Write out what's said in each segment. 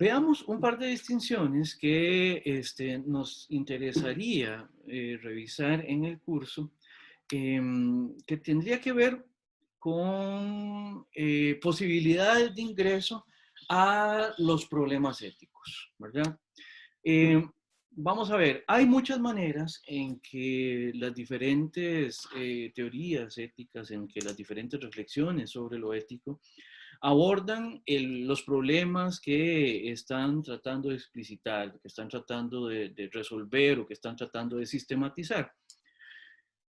Veamos un par de distinciones que nos interesaría revisar en el curso, que tendría que ver con posibilidades de ingreso a los problemas éticos, ¿verdad? Eh, Vamos a ver, hay muchas maneras en que las diferentes teorías éticas, en que las diferentes reflexiones sobre lo ético abordan los problemas que están tratando de explicitar, que están tratando de resolver o que están tratando de sistematizar.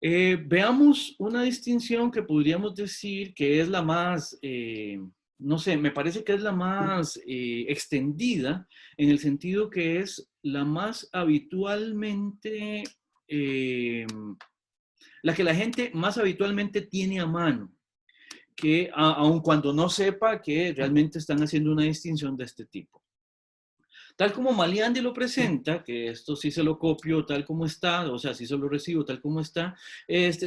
Veamos una distinción que podríamos decir que es la más, no sé, me parece que es la más extendida en el sentido que es la más habitualmente, la que la gente más habitualmente tiene a mano, que aun cuando no sepa que realmente están haciendo una distinción de este tipo. Tal como Maliandi lo presenta, que esto sí se lo copio tal como está, o sea, sí se lo recibo tal como está,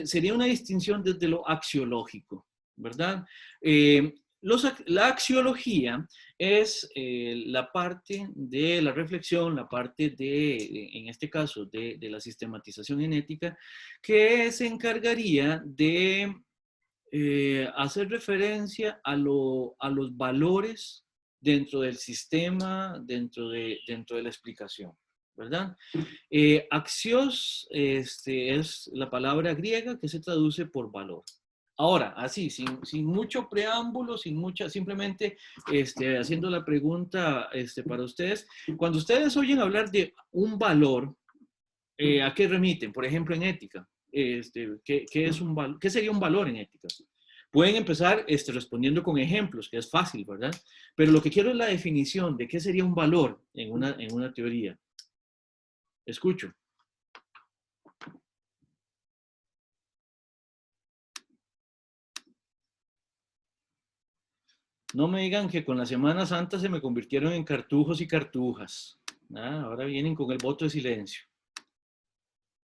sería una distinción desde lo axiológico, ¿verdad? La axiología es la parte de la reflexión, la parte de, en este caso, de la sistematización genética, que se encargaría de hacer referencia a los valores dentro del sistema, dentro de la explicación, ¿verdad? Axios es la palabra griega que se traduce por valor. Ahora, así, sin mucho preámbulo, simplemente haciendo la pregunta para ustedes, cuando ustedes oyen hablar de un valor, ¿a qué remiten? Por ejemplo, en ética. ¿Qué sería un valor en ética? Pueden empezar respondiendo con ejemplos, que es fácil, ¿verdad? Pero lo que quiero es la definición de qué sería un valor en una teoría. Escucho. No me digan que con la Semana Santa se me convirtieron en cartujos y cartujas. Ahora vienen con el voto de silencio.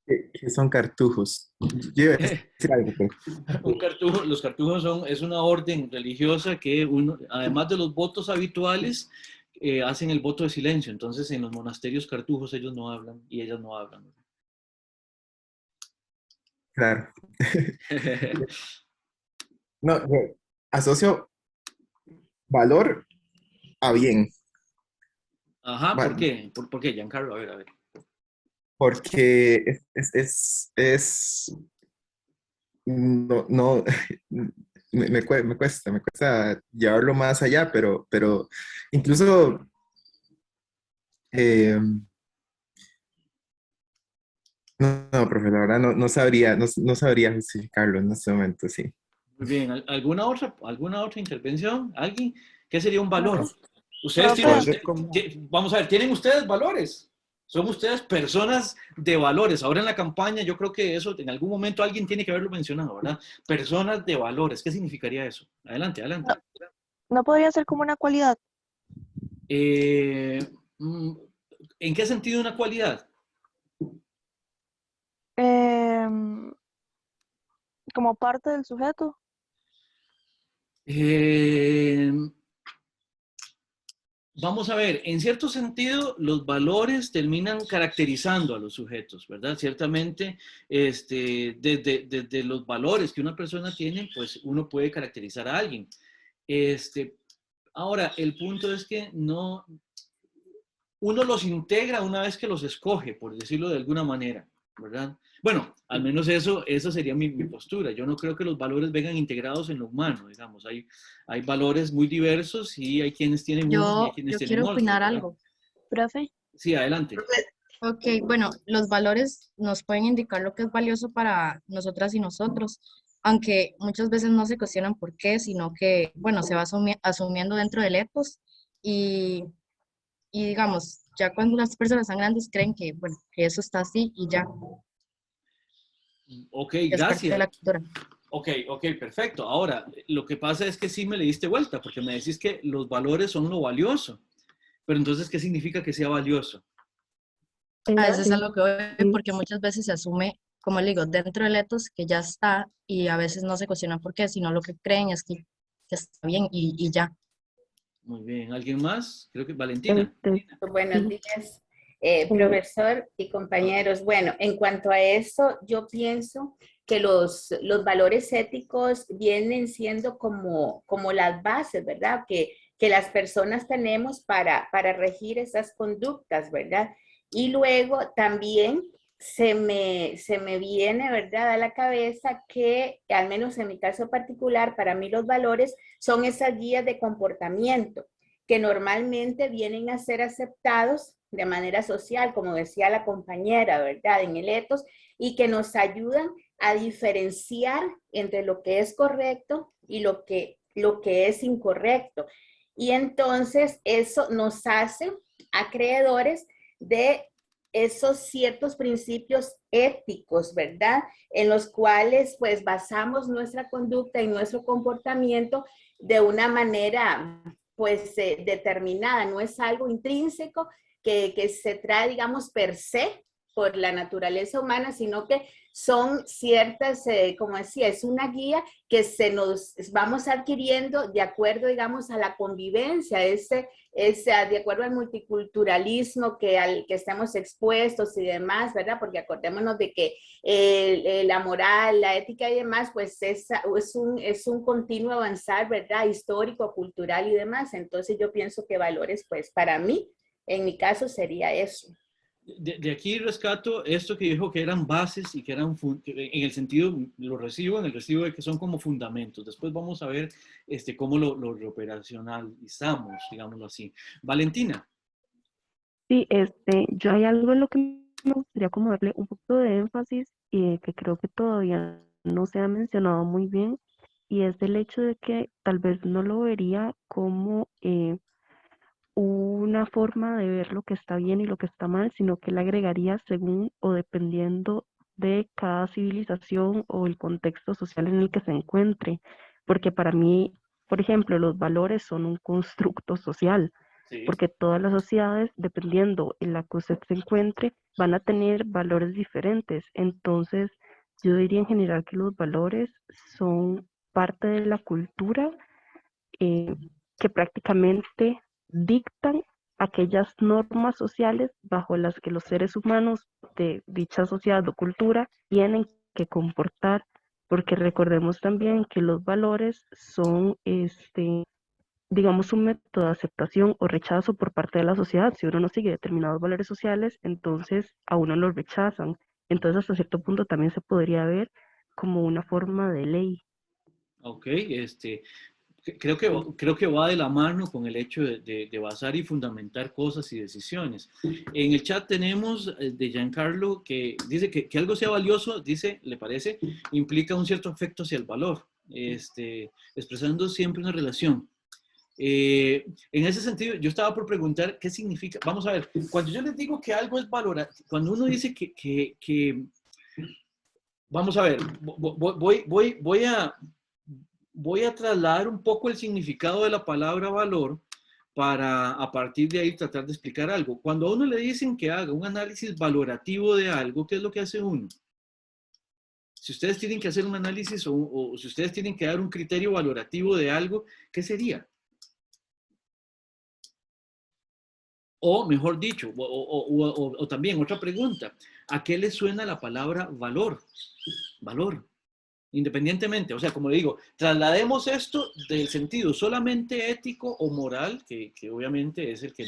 ¿Qué son cartujos? Yo iba a decir algo, pero... Los cartujos es una orden religiosa que uno, además de los votos habituales, hacen el voto de silencio. Entonces, en los monasterios cartujos ellos no hablan y ellas no hablan. Claro. No, yo asocio valor a bien. Ajá, ¿por Va- qué? ¿Por qué, Giancarlo? A ver. Porque no, me cuesta llevarlo más allá, pero incluso, eh, profe, la verdad no sabría justificarlo en este momento, sí. Muy bien. ¿Alguna otra intervención? ¿Alguien? ¿Qué sería un valor? Profe, Ustedes profe, tienen, Pues, vamos a ver, ¿tienen ustedes valores? Son ustedes personas de valores. Ahora en la campaña yo creo que eso en algún momento alguien tiene que haberlo mencionado, ¿verdad? Personas de valores. ¿Qué significaría eso? Adelante, adelante. no, no podría ser como una cualidad. Eh, mm, ¿En qué sentido una cualidad? Em, Como parte del sujeto. Eh, Vamos a ver, en cierto sentido, los valores terminan caracterizando a los sujetos, ¿verdad? Ciertamente, desde los valores que una persona tiene, pues uno puede caracterizar a alguien. Este, Ahora, el punto es que no, uno los integra una vez que los escoge, por decirlo de alguna manera, ¿verdad? Bueno, al menos eso sería mi postura. Yo no creo que los valores vengan integrados en lo humano, digamos. Hay valores muy diversos y hay quienes tienen unos y hay quienes Yo tienen quiero otros, opinar ¿verdad? algo. Profe, Sí, adelante. Ok, bueno, los valores nos pueden indicar lo que es valioso para nosotras y nosotros, aunque muchas veces no se cuestionan por qué, sino que, bueno, se va asumiendo dentro del ethos y, y digamos, ya cuando las personas son grandes creen que, bueno, que eso está así y ya, Ok, es parte de gracias. la cultura. Ok, perfecto. Ahora, lo que pasa es que sí me le diste vuelta, porque me decís que los valores son lo valioso. Pero entonces, ¿qué significa que sea valioso? A eso es sí, algo que voy, porque muchas veces se asume, como le digo, dentro del ethos que ya está y a veces no se cuestiona por qué, sino lo que creen es que está bien y ya. Muy bien. ¿Alguien más? Creo que Valentina. Buenos Sí. días, profesor y compañeros. Bueno, en cuanto a eso, yo pienso que los valores éticos vienen siendo como las bases, ¿verdad? Que las personas tenemos para regir esas conductas, ¿verdad? Y luego también se me viene, ¿verdad?, a la cabeza que, al menos en mi caso particular, para mí los valores son esas guías de comportamiento que normalmente vienen a ser aceptados de manera social, como decía la compañera, ¿verdad?, en el ethos, y que nos ayudan a diferenciar entre lo que es correcto y lo que es incorrecto. Y entonces eso nos hace acreedores de esos ciertos principios éticos, ¿verdad?, en los cuales pues basamos nuestra conducta y nuestro comportamiento de una manera pues determinada, no es algo intrínseco que se trae, digamos, per se por la naturaleza humana, sino que son ciertas, como decía, es una guía que se nos vamos adquiriendo de acuerdo, digamos, a la convivencia, de acuerdo al multiculturalismo al que estamos expuestos y demás, ¿verdad? Porque acordémonos de que la moral, la ética y demás, pues es un continuo avanzar, ¿verdad? Histórico, cultural y demás. Entonces yo pienso que valores, pues para mí, en mi caso sería eso. De aquí rescato esto que dijo que eran bases y que eran, en el sentido, lo recibo, en el recibo de que son como fundamentos. Después vamos a ver cómo lo operacionalizamos, digámoslo así. Valentina. Sí, yo hay algo en lo que me gustaría como darle un poco de énfasis y que creo que todavía no se ha mencionado muy bien, y es el hecho de que tal vez no lo vería como una forma de ver lo que está bien y lo que está mal, sino que le agregaría según o dependiendo de cada civilización o el contexto social en el que se encuentre, porque para mí, por ejemplo, los valores son un constructo social, Sí. porque todas las sociedades, dependiendo en la que usted se encuentre, van a tener valores diferentes. Entonces, yo diría en general que los valores son parte de la cultura, eh, que prácticamente dictan aquellas normas sociales bajo las que los seres humanos de dicha sociedad o cultura tienen que comportar, porque recordemos también que los valores son, digamos, un método de aceptación o rechazo por parte de la sociedad. Si uno no sigue determinados valores sociales, entonces a uno lo rechazan. Entonces, hasta cierto punto también se podría ver como una forma de ley. Ok, creo que va de la mano con el hecho de basar y fundamentar cosas y decisiones. En el chat tenemos de Giancarlo que dice que algo sea valioso, dice, le parece, implica un cierto afecto hacia el valor, expresando siempre una relación. En ese sentido, yo estaba por preguntar qué significa. Vamos a ver, cuando yo les digo que algo es valorar, cuando uno dice vamos a ver, voy a trasladar un poco el significado de la palabra valor para a partir de ahí tratar de explicar algo. Cuando a uno le dicen que haga un análisis valorativo de algo, ¿qué es lo que hace uno? Si ustedes tienen que hacer un análisis o si ustedes tienen que dar un criterio valorativo de algo, ¿qué sería? O mejor dicho, o también otra pregunta, ¿a qué le suena la palabra valor? Valor. Independientemente, o sea, como digo, traslademos esto del sentido solamente ético o moral, que obviamente es el que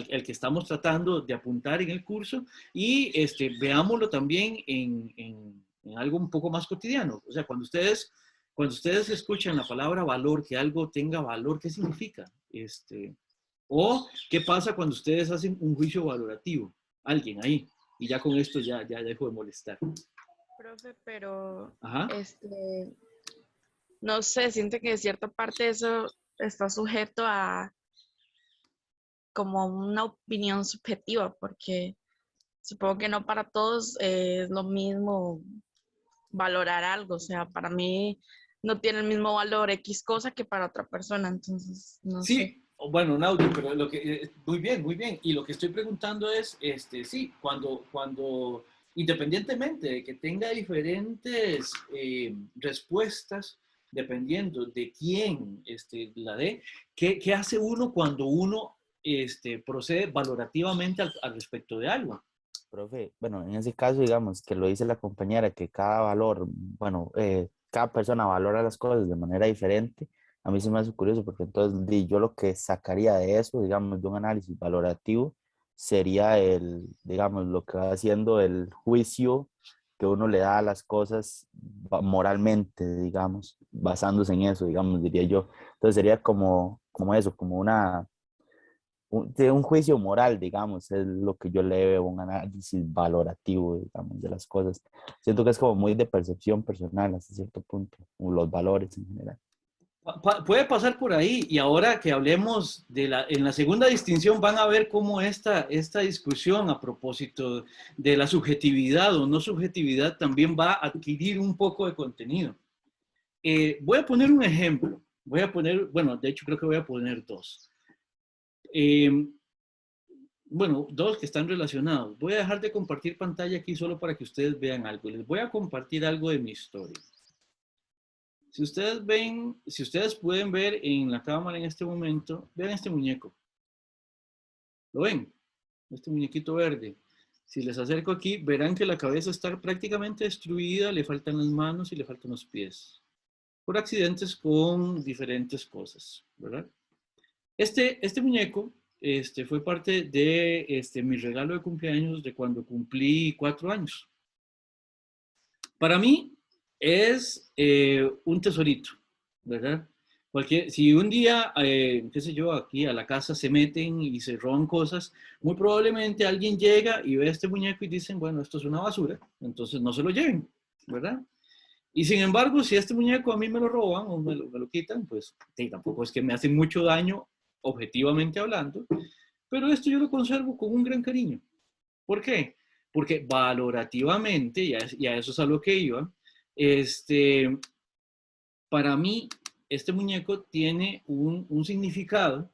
el que estamos tratando de apuntar en el curso, y veámoslo también en algo un poco más cotidiano. O sea, cuando ustedes escuchan la palabra valor, que algo tenga valor, ¿qué significa? O qué pasa cuando ustedes hacen un juicio valorativo, alguien ahí, y ya con esto ya dejo de molestar. Profe, pero Ajá. no sé, siento que de cierta parte eso está sujeto a como una opinión subjetiva, porque supongo que no para todos es lo mismo valorar algo, o sea, para mí no tiene el mismo valor X cosa que para otra persona, entonces no sé. Sí, bueno, Naudi, pero muy bien, muy bien. Y lo que estoy preguntando es, sí, cuando independientemente de que tenga diferentes respuestas, dependiendo de quién la dé, ¿qué hace uno cuando uno procede valorativamente al respecto de algo? Profe, bueno, en ese caso, digamos, que lo dice la compañera, que cada valor, bueno, cada persona valora las cosas de manera diferente, a mí se me hace curioso porque entonces yo lo que sacaría de eso, digamos, de un análisis valorativo, sería digamos, lo que va haciendo el juicio que uno le da a las cosas moralmente, digamos, basándose en eso, digamos, diría yo. Entonces sería como eso, como de un juicio moral, digamos, es lo que yo le veo, un análisis valorativo, digamos, de las cosas. Siento que es como muy de percepción personal hasta cierto punto, o los valores en general. Puede pasar por ahí, y ahora que hablemos en la segunda distinción van a ver cómo esta discusión a propósito de la subjetividad o no subjetividad también va a adquirir un poco de contenido. Voy a poner un ejemplo, bueno, de hecho creo que voy a poner dos. Bueno, dos que están relacionados. Voy a dejar de compartir pantalla aquí solo para que ustedes vean algo. Les voy a compartir algo de mi historia. Si ustedes pueden ver en la cámara en este momento, vean este muñeco. ¿Lo ven? Este muñequito verde. Si les acerco aquí, verán que la cabeza está prácticamente destruida, le faltan las manos y le faltan los pies. Por accidentes con diferentes cosas, ¿verdad? Este muñeco fue parte de mi regalo de cumpleaños de cuando cumplí 4 años. Para mí es un tesorito, ¿verdad? Si un día, qué sé yo, aquí a la casa se meten y se roban cosas, muy probablemente alguien llega y ve este muñeco y dicen, bueno, esto es una basura, entonces no se lo lleven, ¿verdad? Y sin embargo, si este muñeco a mí me lo roban o me lo quitan, pues sí, tampoco es que me hacen mucho daño, objetivamente hablando, pero esto yo lo conservo con un gran cariño. ¿Por qué? Porque valorativamente, y a eso es a lo que iba, para mí, este muñeco tiene un significado,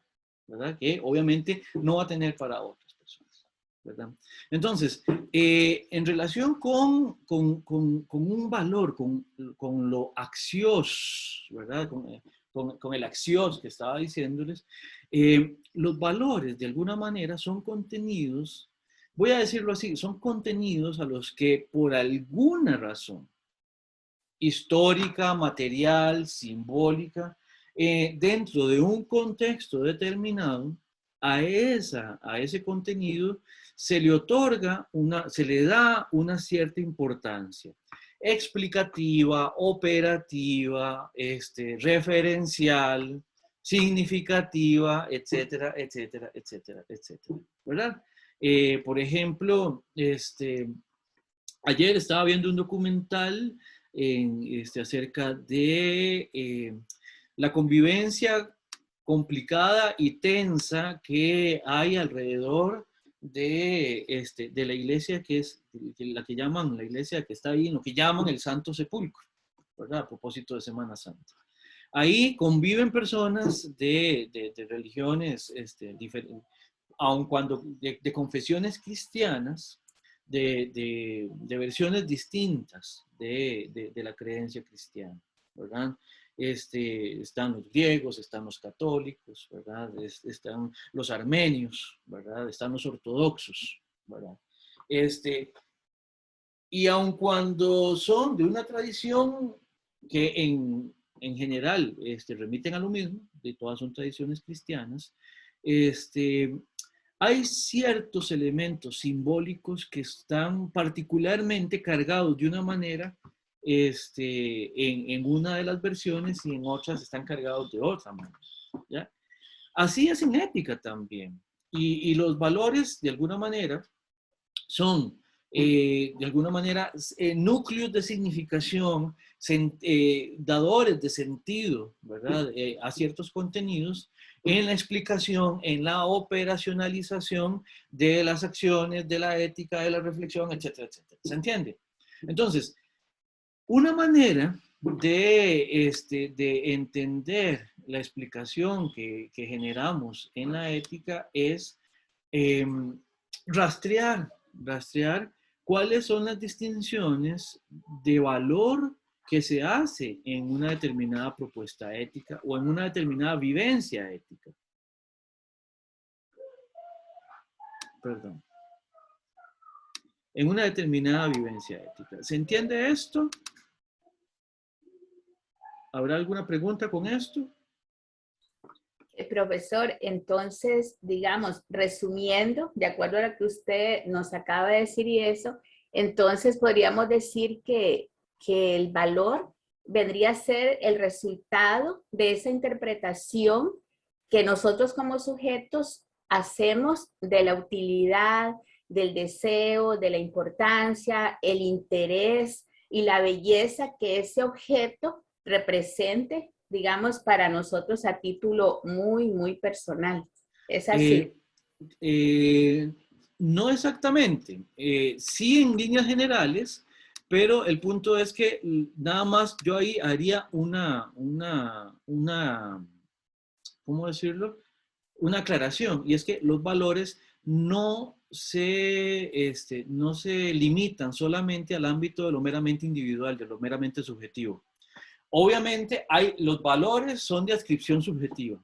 ¿verdad? Que obviamente no va a tener para otras personas, ¿verdad? Entonces, en relación con un valor, con lo axios, ¿verdad? Con el axios que estaba diciéndoles, los valores de alguna manera son contenidos, voy a decirlo así, son contenidos a los que por alguna razón histórica, material, simbólica, dentro de un contexto determinado, a ese contenido se le da una cierta importancia explicativa, operativa, referencial, significativa, etcétera, etcétera, etcétera, etcétera, ¿verdad? Por ejemplo, ayer estaba viendo un documental acerca de la convivencia complicada y tensa que hay alrededor de la iglesia que es la que llaman, la iglesia que está ahí, lo que llaman el Santo Sepulcro, ¿verdad? A propósito de Semana Santa. Ahí conviven personas de religiones diferentes, aun cuando de confesiones cristianas, de versiones distintas de la creencia cristiana, ¿verdad? Están los griegos, están los católicos, ¿verdad? Están los armenios, ¿verdad? Están los ortodoxos, ¿verdad? Y aun cuando son de una tradición que en general remiten a lo mismo, de todas son tradiciones cristianas, hay ciertos elementos simbólicos que están particularmente cargados de una manera en una de las versiones y en otras están cargados de otra manera, ¿ya? Así es en ética también. Y los valores, de alguna manera, son, de alguna manera, núcleos de significación, dadores de sentido, ¿verdad? A ciertos contenidos en la explicación, en la operacionalización de las acciones, de la ética, de la reflexión, etcétera, etcétera. ¿Se entiende? Entonces, una manera de entender la explicación que generamos en la ética es rastrear cuáles son las distinciones de valor que se hace en una determinada propuesta ética o en una determinada vivencia ética. Perdón. En una determinada vivencia ética. ¿Se entiende esto? ¿Habrá alguna pregunta con esto? Profesor, entonces, digamos, resumiendo, de acuerdo a lo que usted nos acaba de decir y eso, entonces podríamos decir que el valor vendría a ser el resultado de esa interpretación que nosotros como sujetos hacemos de la utilidad, del deseo, de la importancia, el interés y la belleza que ese objeto represente, digamos, para nosotros a título muy, muy personal. ¿Es así? No exactamente. Sí en líneas generales, pero el punto es que nada más yo ahí haría ¿cómo decirlo? Una aclaración, y es que los valores no se limitan solamente al ámbito de lo meramente individual, de lo meramente subjetivo. Obviamente los valores son de adscripción subjetiva,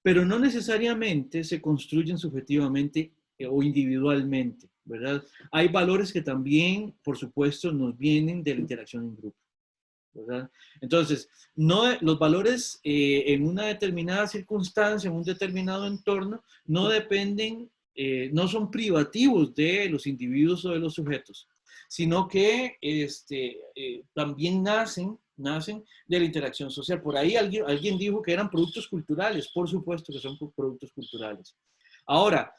pero no necesariamente se construyen subjetivamente o individualmente, ¿verdad? Hay valores que también, por supuesto, nos vienen de la interacción en grupo, ¿verdad? Entonces, los valores en una determinada circunstancia, en un determinado entorno, no dependen, no son privativos de los individuos o de los sujetos, sino que también nacen de la interacción social. Por ahí alguien dijo que eran productos culturales, por supuesto que son productos culturales. Ahora,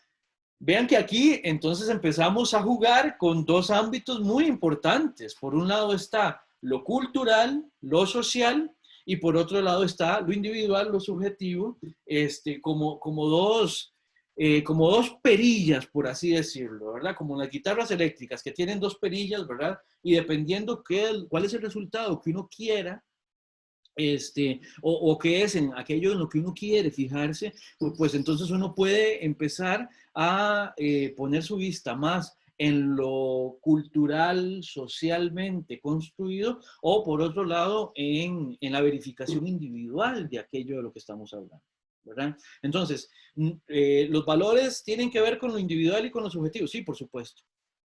vean que aquí entonces empezamos a jugar con dos ámbitos muy importantes. Por un lado está lo cultural, lo social, y por otro lado está lo individual, lo subjetivo, como dos perillas, por así decirlo, ¿verdad? Como las guitarras eléctricas que tienen dos perillas, ¿verdad? Y dependiendo cuál es el resultado que uno quiera, o qué es en aquello en lo que uno quiere fijarse, pues entonces uno puede empezar a poner su vista más en lo cultural, socialmente construido, o por otro lado, en la verificación individual de aquello de lo que estamos hablando, ¿verdad? Entonces, los valores tienen que ver con lo individual y con lo subjetivo, sí, por supuesto.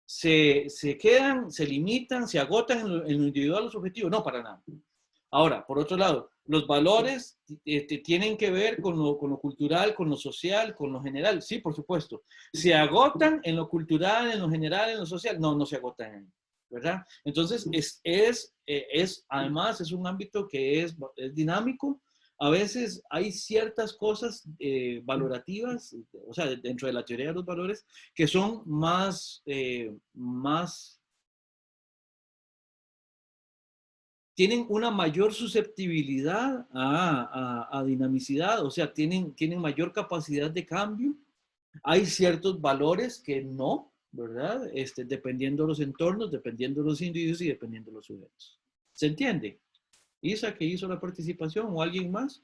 Se quedan, se limitan, se agotan en lo individual o subjetivo, no, para nada. Ahora, por otro lado, los valores tienen que ver con lo cultural, con lo social, con lo general. Sí, por supuesto. ¿Se agotan en lo cultural, en lo general, en lo social? No, no se agotan, ¿verdad? Entonces, además, es un ámbito que es dinámico. A veces hay ciertas cosas valorativas, o sea, dentro de la teoría de los valores, que son tienen una mayor susceptibilidad a dinamicidad, o sea, tienen mayor capacidad de cambio. Hay ciertos valores que no, ¿verdad? Dependiendo de los entornos, dependiendo de los individuos y dependiendo de los sujetos. ¿Se entiende? Isa, que hizo la participación, o alguien más.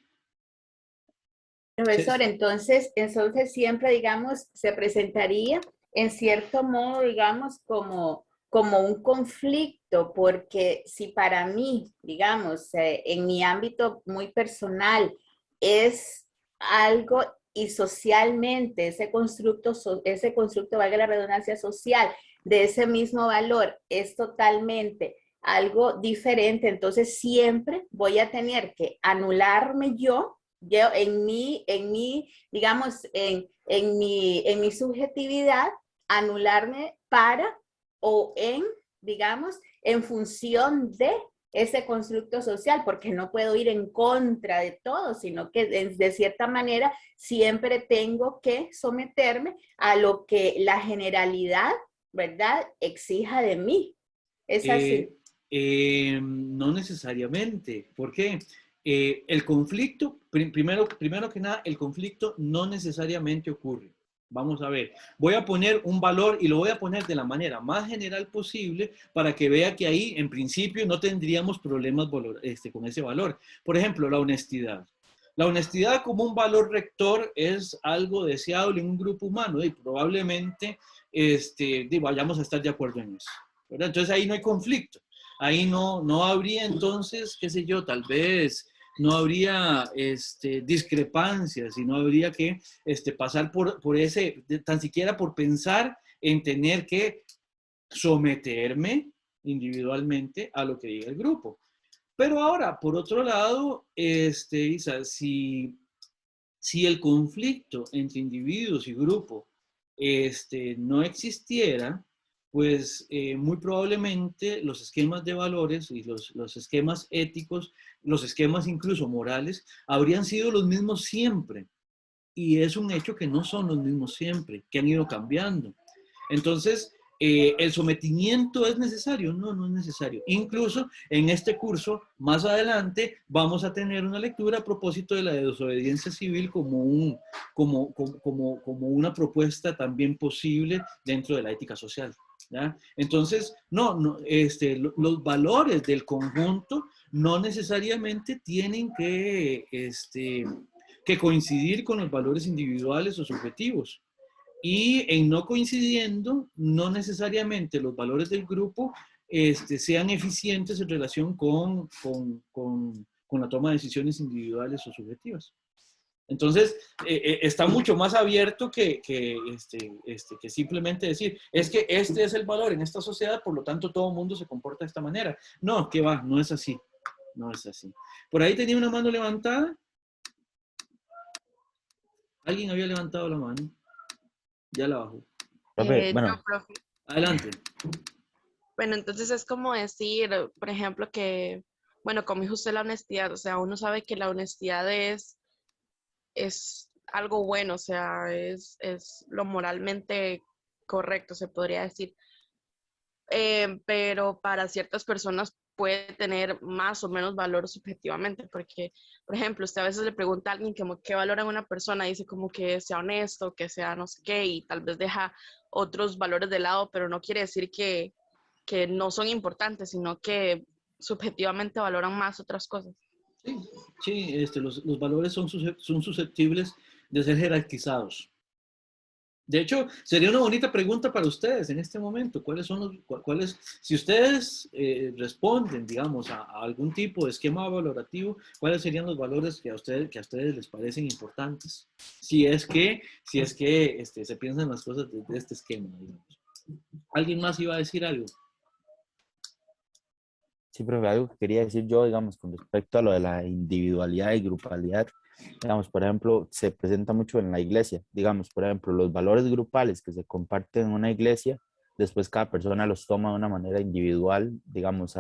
Profesor, entonces siempre, digamos, se presentaría en cierto modo, digamos, como un conflicto, porque si para mí, digamos, en mi ámbito muy personal es algo y socialmente ese constructo, valga la redundancia, social de ese mismo valor es totalmente algo diferente, entonces siempre voy a tener que anularme yo en mi digamos, en mi subjetividad, anularme digamos, en función de ese constructo social, porque no puedo ir en contra de todo, sino que de cierta manera siempre tengo que someterme a lo que la generalidad, ¿verdad?, exija de mí. ¿Es así? No necesariamente. ¿Por qué? El conflicto, primero que nada, el conflicto no necesariamente ocurre. Vamos a ver, voy a poner un valor y lo voy a poner de la manera más general posible para que vea que ahí, en principio, no tendríamos problemas con ese valor. Por ejemplo, la honestidad. La honestidad como un valor rector es algo deseable en un grupo humano y probablemente vayamos a estar de acuerdo en eso, ¿verdad? Entonces ahí no hay conflicto. ahí no habría entonces, qué sé yo, tal vez no habría discrepancias y no habría que pasar por ese, tan siquiera por pensar en tener que someterme individualmente a lo que diga el grupo. Pero ahora, por otro lado, Isa, si el conflicto entre individuos y grupo no existiera, pues muy probablemente los esquemas de valores y los esquemas éticos, los esquemas incluso morales, habrían sido los mismos siempre. Y es un hecho que no son los mismos siempre, que han ido cambiando. Entonces, ¿el sometimiento es necesario? No, no es necesario. Incluso en este curso, más adelante, vamos a tener una lectura a propósito de la desobediencia civil como una propuesta también posible dentro de la ética social. ¿Ya? Entonces, los valores del conjunto no necesariamente tienen que coincidir con los valores individuales o subjetivos. Y en no coincidiendo, no necesariamente los valores del grupo sean eficientes en relación con la toma de decisiones individuales o subjetivas. Entonces, está mucho más abierto que simplemente decir, es que este es el valor en esta sociedad, por lo tanto todo el mundo se comporta de esta manera. No, que va, no es así. No es así. Por ahí tenía una mano levantada. ¿Alguien había levantado la mano? Ya la bajó. Profe, Yo, bueno, profe. Adelante. Bueno, entonces es como decir, por ejemplo, que, bueno, como dijo usted la honestidad, o sea, uno sabe que la honestidad es algo bueno, o sea, es lo moralmente correcto, se podría decir. Pero para ciertas personas puede tener más o menos valor subjetivamente, porque, por ejemplo, usted a veces le pregunta a alguien como qué valora en una persona, dice como que sea honesto, que sea no sé qué, y tal vez deja otros valores de lado, pero no quiere decir que no son importantes, sino que subjetivamente valoran más otras cosas. Sí, sí, los valores son susceptibles de ser jerarquizados. De hecho, sería una bonita pregunta para ustedes en este momento. Si ustedes responden, digamos, a algún tipo de esquema valorativo, ¿cuáles serían los valores que a ustedes les parecen importantes? Si es que se piensan las cosas desde este esquema, digamos. ¿Alguien más iba a decir algo? sí, profe, algo que quería decir yo, digamos, con respecto a lo de la individualidad y grupalidad, digamos, por ejemplo, se presenta mucho en la iglesia, digamos, por ejemplo, los valores grupales que se comparten en una iglesia, después cada persona los toma de una manera individual, digamos,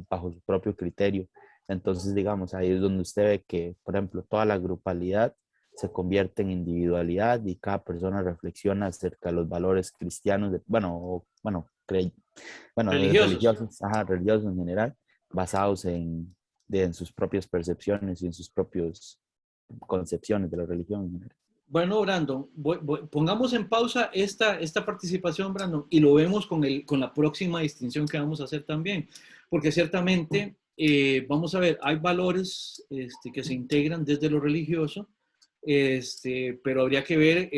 bajo su propio criterio. Entonces, digamos, ahí es donde usted ve que, por ejemplo, toda la grupalidad se convierte en individualidad y cada persona reflexiona acerca de los valores cristianos, Religiosos. ajá, religiosos en general, basados en sus propias percepciones y en sus propias concepciones de la religión en general. Bueno, Brandon, pongamos en pausa esta participación, Brandon, y lo vemos con la próxima distinción que vamos a hacer también, porque ciertamente, vamos a ver, hay valores que se integran desde lo religioso, pero habría que ver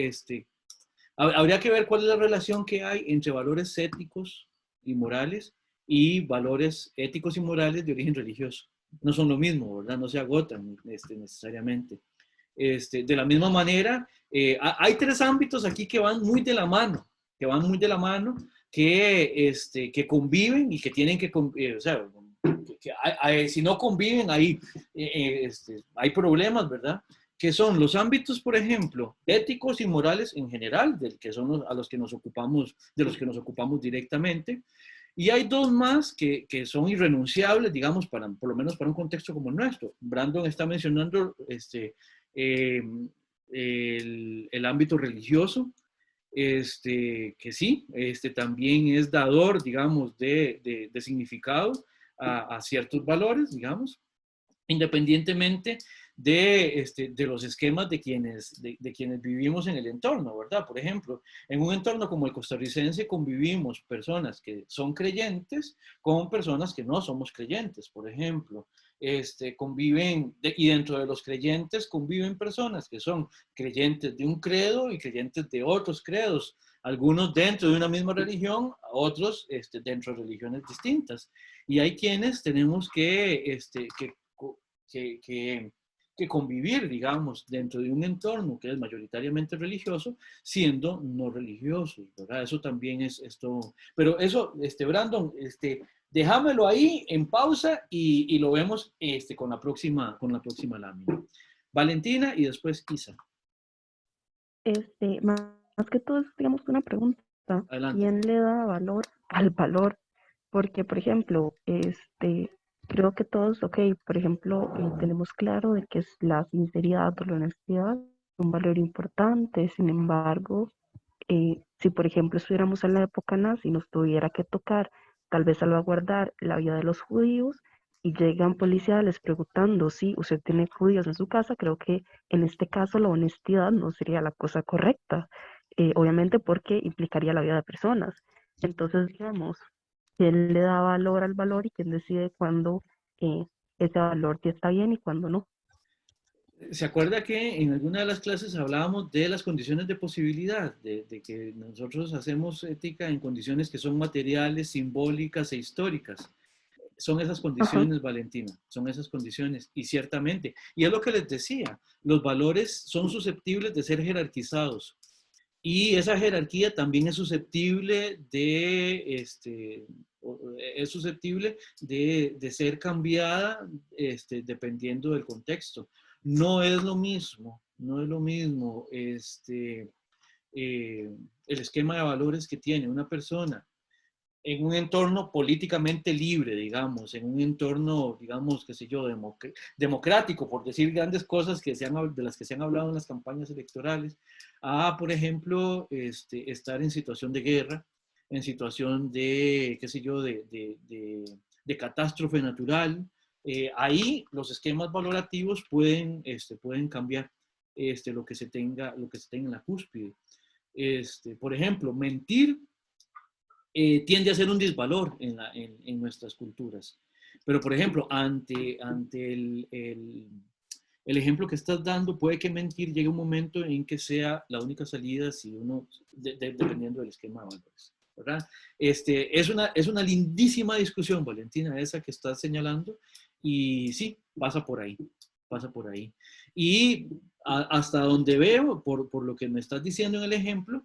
cuál es la relación que hay entre valores éticos y morales y valores éticos y morales de origen religioso. No son lo mismo, ¿verdad? No se agotan necesariamente. De la misma manera, hay tres ámbitos aquí que van muy de la mano, que conviven y que tienen que, o sea, si no conviven, hay problemas, ¿verdad? Que son los ámbitos, por ejemplo, éticos y morales en general, que son de los que nos ocupamos directamente, y hay dos más que son irrenunciables, digamos, por lo menos para un contexto como el nuestro. Brandon está mencionando eh, el ámbito religioso, que sí, también es dador, digamos, de significado a ciertos valores, digamos, independientemente de los esquemas de quienes vivimos en el entorno, ¿verdad? Por ejemplo, en un entorno como el costarricense convivimos personas que son creyentes con personas que no somos creyentes, por ejemplo. conviven, y dentro de los creyentes conviven personas que son creyentes de un credo y creyentes de otros credos, algunos dentro de una misma religión, otros dentro de religiones distintas. Y hay quienes tenemos que convivir, digamos, dentro de un entorno que es mayoritariamente religioso, siendo no religiosos, ¿verdad? Eso también es esto. Pero eso, Brandon, déjamelo ahí en pausa y lo vemos con la próxima lámina. Valentina y después Isa. Más que todo es, digamos, una pregunta. Adelante. ¿Quién le da valor al valor? Porque, por ejemplo, creo que todos, ok, por ejemplo, tenemos claro de que es la sinceridad o la honestidad un valor importante. Sin embargo, si por ejemplo estuviéramos en la época nazi y nos tuviera que tocar tal vez salvaguardar la vida de los judíos y llegan policiales preguntando si usted tiene judíos en su casa, creo que en este caso la honestidad no sería la cosa correcta, obviamente porque implicaría la vida de personas. Entonces, digamos, ¿quién le da valor al valor y quién decide cuándo ese valor sí está bien y cuándo no? ¿Se acuerda que en alguna de las clases hablábamos de las condiciones de posibilidad, de que nosotros hacemos ética en condiciones que son materiales, simbólicas e históricas? Son esas condiciones, Valentina, son esas condiciones, y ciertamente, y es lo que les decía, los valores son susceptibles de ser jerarquizados, y esa jerarquía también es susceptible de, de ser cambiada dependiendo del contexto. No es lo mismo, el esquema de valores que tiene una persona en un entorno políticamente libre, digamos, en un entorno, digamos, qué sé yo, democrático, por decir grandes cosas de las que se han hablado en las campañas electorales, a, por ejemplo, estar en situación de guerra, en situación de, qué sé yo, de catástrofe natural. Ahí los esquemas valorativos pueden cambiar lo que se tenga en la cúspide. Por ejemplo, mentir tiende a ser un disvalor en nuestras culturas. Pero, por ejemplo, ante el ejemplo que estás dando, puede que mentir llegue un momento en que sea la única salida si uno, dependiendo del esquema de valores, ¿verdad? Es una lindísima discusión, Valentina, esa que estás señalando, y sí, pasa por ahí. Y hasta donde veo, por lo que me estás diciendo en el ejemplo,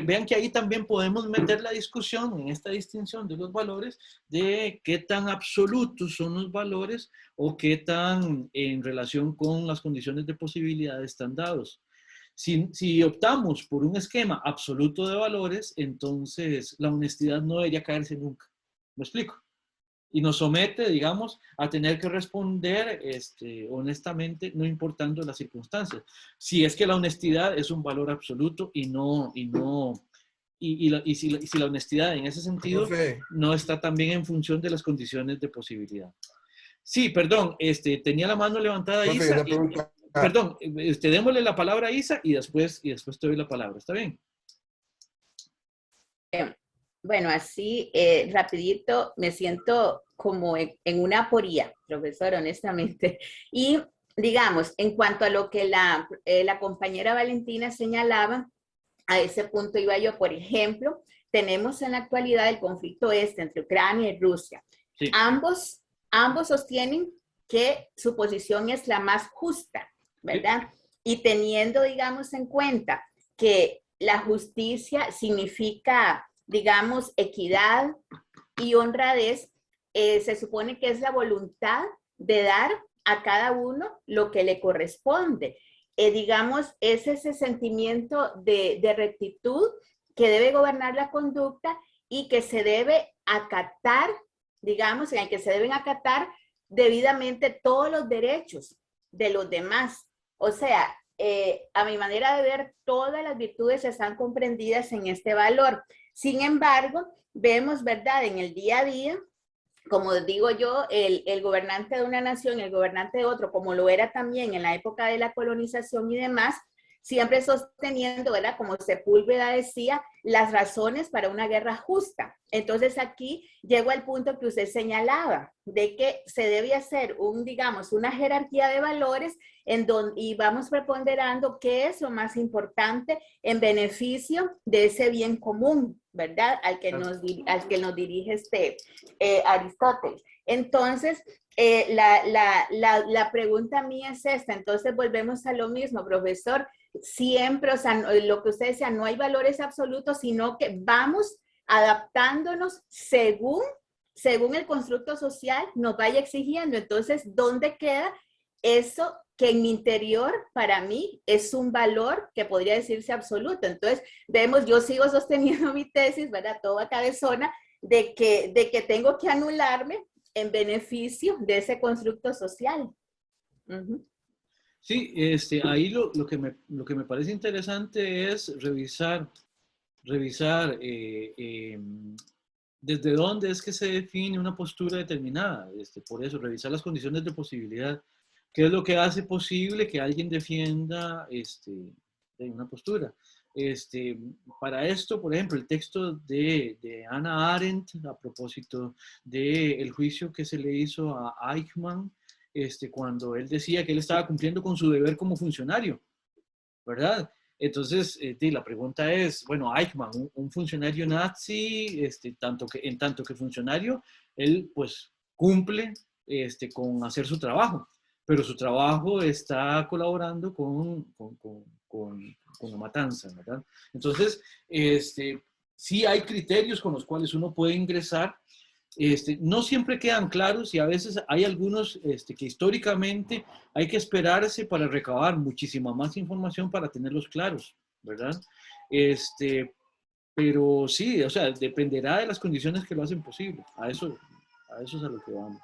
vean que ahí también podemos meter la discusión en esta distinción de los valores, de qué tan absolutos son los valores o qué tan en relación con las condiciones de posibilidad están dados. Si optamos por un esquema absoluto de valores, entonces la honestidad no debería caerse nunca. ¿Me explico? Y nos somete, digamos, a tener que responder honestamente, no importando las circunstancias. Si es que la honestidad es un valor absoluto y si la honestidad en ese sentido no está también en función de las condiciones de posibilidad. Sí, perdón, tenía la mano levantada Isa. Perdón, démosle la palabra a Isa y después te doy la palabra. ¿Está bien? Bueno, así rapidito me siento como en una aporía, profesor, honestamente. Y digamos, en cuanto a lo que la compañera Valentina señalaba, a ese punto iba yo. Por ejemplo, tenemos en la actualidad el conflicto entre Ucrania y Rusia. Sí. Ambos sostienen que su posición es la más justa, ¿verdad? Sí. Y teniendo, digamos, en cuenta que la justicia significa, digamos, equidad y honradez, se supone que es la voluntad de dar a cada uno lo que le corresponde. Digamos, es ese sentimiento de rectitud que debe gobernar la conducta y que se debe acatar, digamos, en el que se deben acatar debidamente todos los derechos de los demás. O sea, a mi manera de ver, todas las virtudes están comprendidas en este valor. Sin embargo, vemos, ¿verdad?, en el día a día, como digo yo, el gobernante de una nación, el gobernante de otro, como lo era también en la época de la colonización y demás, siempre sosteniendo, ¿verdad? Como Sepúlveda decía, las razones para una guerra justa. Entonces aquí llego al punto que usted señalaba, de que se debe hacer digamos, una jerarquía de valores y vamos preponderando qué es lo más importante en beneficio de ese bien común, ¿verdad? Al que nos dirige Aristóteles. Entonces, la pregunta mía es esta, entonces volvemos a lo mismo, profesor, siempre, o sea, lo que usted decía, no hay valores absolutos, sino que vamos adaptándonos según el constructo social nos vaya exigiendo. Entonces, ¿dónde queda eso que en mi interior, para mí, es un valor que podría decirse absoluto? Entonces, yo sigo sosteniendo mi tesis, ¿verdad? Toda cabezona, de que tengo que anularme en beneficio de ese constructo social. Sí, ahí lo que me parece interesante es revisar desde dónde es que se define una postura determinada. Por eso, revisar las condiciones de posibilidad. ¿Qué es lo que hace posible que alguien defienda una postura? Para esto, por ejemplo, el texto de Hannah Arendt a propósito del juicio que se le hizo a Eichmann, cuando él decía que él estaba cumpliendo con su deber como funcionario, ¿verdad? Entonces, la pregunta es, bueno, Eichmann, un funcionario nazi, en tanto que funcionario, él pues cumple con hacer su trabajo, pero su trabajo está colaborando con la matanza, ¿verdad? Entonces, sí hay criterios con los cuales uno puede ingresar. No siempre quedan claros y a veces hay algunos que históricamente hay que esperarse para recabar muchísima más información para tenerlos claros, ¿verdad? Pero sí, o sea, dependerá de las condiciones que lo hacen posible. A eso es a lo que vamos.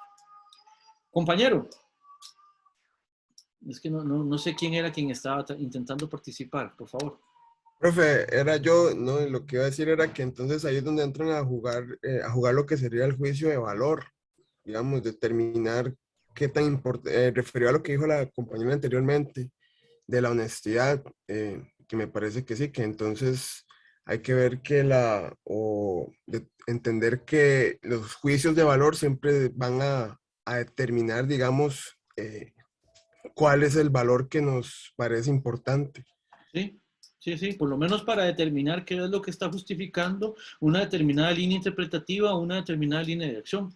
Compañero, es que no sé quién era quien estaba intentando participar, por favor. Profe, era yo, ¿no? Y lo que iba a decir era que entonces ahí es donde entran a jugar lo que sería el juicio de valor, digamos, determinar qué tan importante, referido a lo que dijo la compañera anteriormente, de la honestidad, que me parece que sí, que entonces hay que ver entender que los juicios de valor siempre van a determinar, digamos, cuál es el valor que nos parece importante. Sí, por lo menos para determinar qué es lo que está justificando una determinada línea interpretativa o una determinada línea de acción.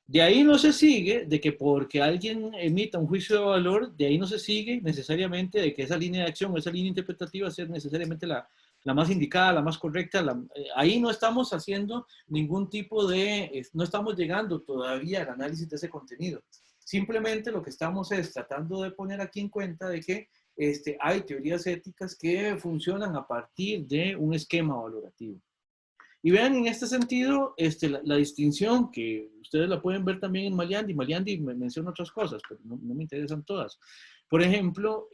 De ahí no se sigue de que porque alguien emita un juicio de valor, de ahí no se sigue necesariamente de que esa línea de acción o esa línea interpretativa sea necesariamente la más indicada, la más correcta. Ahí no estamos haciendo ningún tipo no estamos llegando todavía al análisis de ese contenido. Simplemente lo que estamos es tratando de poner aquí en cuenta de que hay teorías éticas que funcionan a partir de un esquema valorativo. Y vean en este sentido la distinción que ustedes la pueden ver también en Maliandi. Maliandi me menciona otras cosas, pero no me interesan todas. Por ejemplo,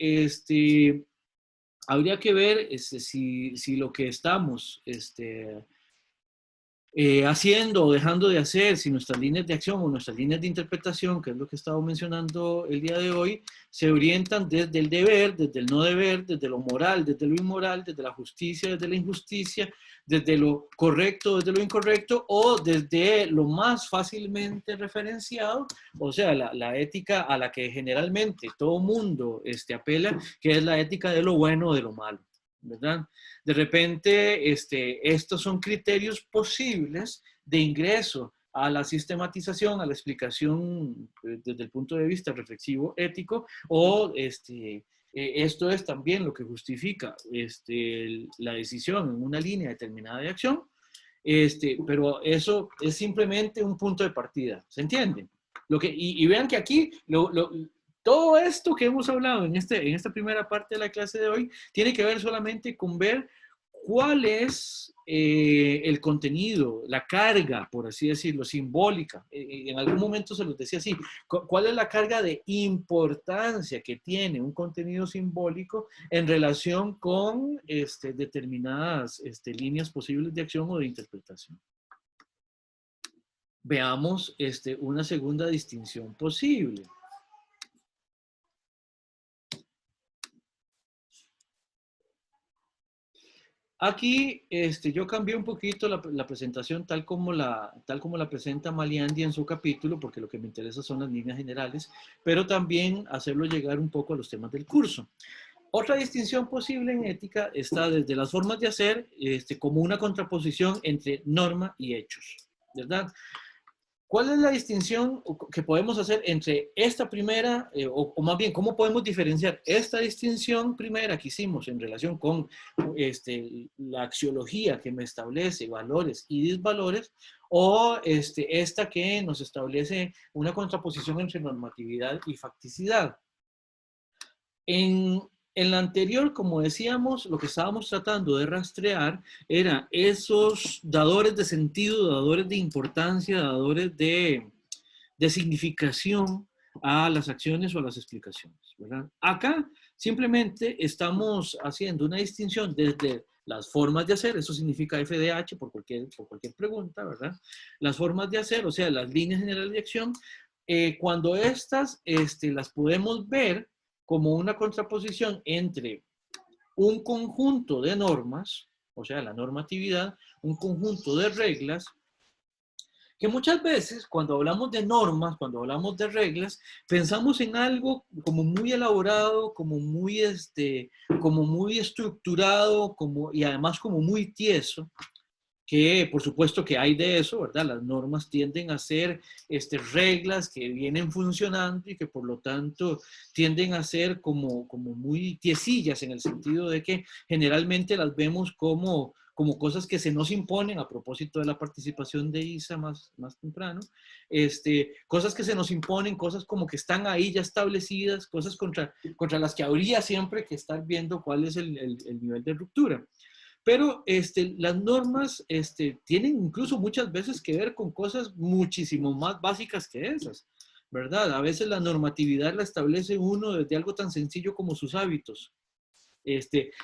habría que ver si lo que estamos haciendo o dejando de hacer, si nuestras líneas de acción o nuestras líneas de interpretación, que es lo que he estado mencionando el día de hoy, se orientan desde el deber, desde el no deber, desde lo moral, desde lo inmoral, desde la justicia, desde la injusticia, desde lo correcto, desde lo incorrecto, o desde lo más fácilmente referenciado, o sea, la ética a la que generalmente todo mundo apela, que es la ética de lo bueno o de lo malo, ¿verdad? De repente, estos son criterios posibles de ingreso a la sistematización, a la explicación desde el punto de vista reflexivo ético, o esto es también lo que justifica la decisión en una línea determinada de acción, pero eso es simplemente un punto de partida, ¿se entiende? Y vean que aquí todo esto que hemos hablado en esta primera parte de la clase de hoy tiene que ver solamente con ver cuál es el contenido, la carga, por así decirlo, simbólica. En algún momento se los decía así, ¿cuál es la carga de importancia que tiene un contenido simbólico en relación con determinadas líneas posibles de acción o de interpretación? Veamos una segunda distinción posible. Aquí yo cambié un poquito la presentación tal como la presenta Maliandi en su capítulo, porque lo que me interesa son las líneas generales, pero también hacerlo llegar un poco a los temas del curso. Otra distinción posible en ética está desde las formas de hacer como una contraposición entre norma y hechos, ¿verdad? ¿Cuál es la distinción que podemos hacer entre esta primera, o más bien, cómo podemos diferenciar esta distinción primera que hicimos en relación con la axiología que me establece valores y disvalores, o esta que nos establece una contraposición entre normatividad y facticidad? En la anterior, como decíamos, lo que estábamos tratando de rastrear era esos dadores de sentido, dadores de importancia, dadores de significación a las acciones o a las explicaciones, ¿verdad? Acá simplemente estamos haciendo una distinción desde las formas de hacer, eso significa FDH por cualquier pregunta, ¿verdad? Las formas de hacer, o sea, las líneas generales de acción, cuando estas las podemos ver como una contraposición entre un conjunto de normas, o sea, la normatividad, un conjunto de reglas, que muchas veces cuando hablamos de normas, cuando hablamos de reglas, pensamos en algo como muy elaborado, como muy estructurado, y además como muy tieso, que por supuesto que hay de eso, ¿verdad? Las normas tienden a ser reglas que vienen funcionando y que por lo tanto tienden a ser como muy tiesillas, en el sentido de que generalmente las vemos como cosas que se nos imponen, a propósito de la participación de Isa más temprano, cosas que se nos imponen, cosas como que están ahí ya establecidas, cosas contra las que habría siempre que estar viendo cuál es el nivel de ruptura. Pero las normas tienen incluso muchas veces que ver con cosas muchísimo más básicas que esas, ¿verdad? A veces la normatividad la establece uno desde algo tan sencillo como sus hábitos.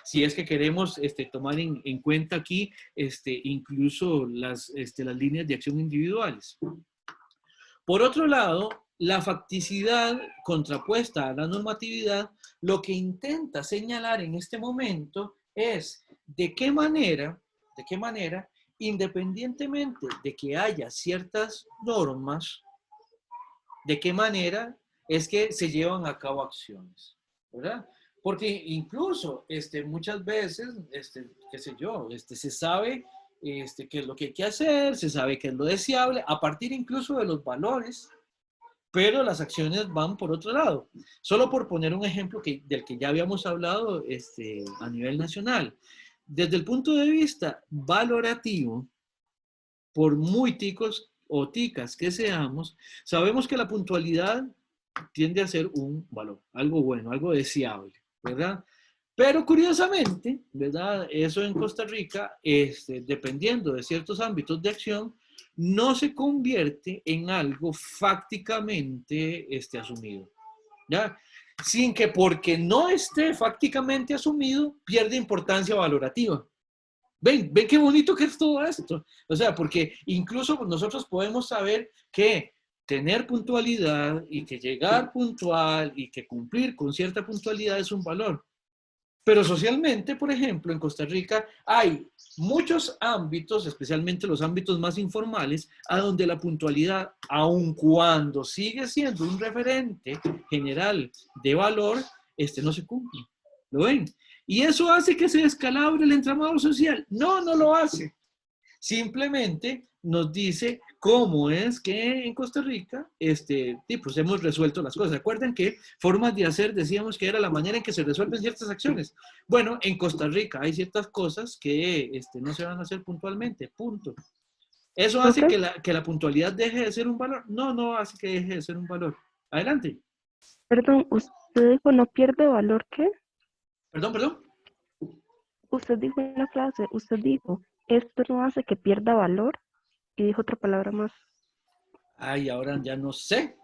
Si es que queremos tomar en cuenta aquí incluso las líneas de acción individuales. Por otro lado, la facticidad contrapuesta a la normatividad, lo que intenta señalar en este momento es de qué manera, independientemente de que haya ciertas normas, de qué manera es que se llevan a cabo acciones, ¿verdad? Porque incluso muchas veces, qué sé yo, se sabe qué es lo que hay que hacer, se sabe qué es lo deseable, a partir incluso de los valores, pero las acciones van por otro lado. Solo por poner un ejemplo del que ya habíamos hablado a nivel nacional. Desde el punto de vista valorativo, por muy ticos o ticas que seamos, sabemos que la puntualidad tiende a ser un valor, algo bueno, algo deseable, ¿verdad? Pero curiosamente, ¿verdad? Eso en Costa Rica, dependiendo de ciertos ámbitos de acción, no se convierte en algo fácticamente asumido, ¿ya? Sin que porque no esté fácticamente asumido, pierde importancia valorativa. Ven qué bonito que es todo esto. O sea, porque incluso nosotros podemos saber que tener puntualidad y que llegar puntual y que cumplir con cierta puntualidad es un valor. Pero socialmente, por ejemplo, en Costa Rica hay muchos ámbitos, especialmente los ámbitos más informales, a donde la puntualidad, aun cuando sigue siendo un referente general de valor, no se cumple. ¿Lo ven? ¿Y eso hace que se descalabre el entramado social? No, no lo hace. Simplemente nos dice cómo es que en Costa Rica pues hemos resuelto las cosas. ¿Recuerdan que formas de hacer decíamos que era la manera en que se resuelven ciertas acciones? Bueno, en Costa Rica hay ciertas cosas que no se van a hacer puntualmente, punto. ¿Eso hace que la puntualidad deje de ser un valor? No, no hace que deje de ser un valor. Adelante. Perdón, usted dijo no pierde valor, ¿qué? Perdón. Usted dijo una frase, usted dijo, esto no hace que pierda valor, y dijo otra palabra más. Ay, ahora ya no sé.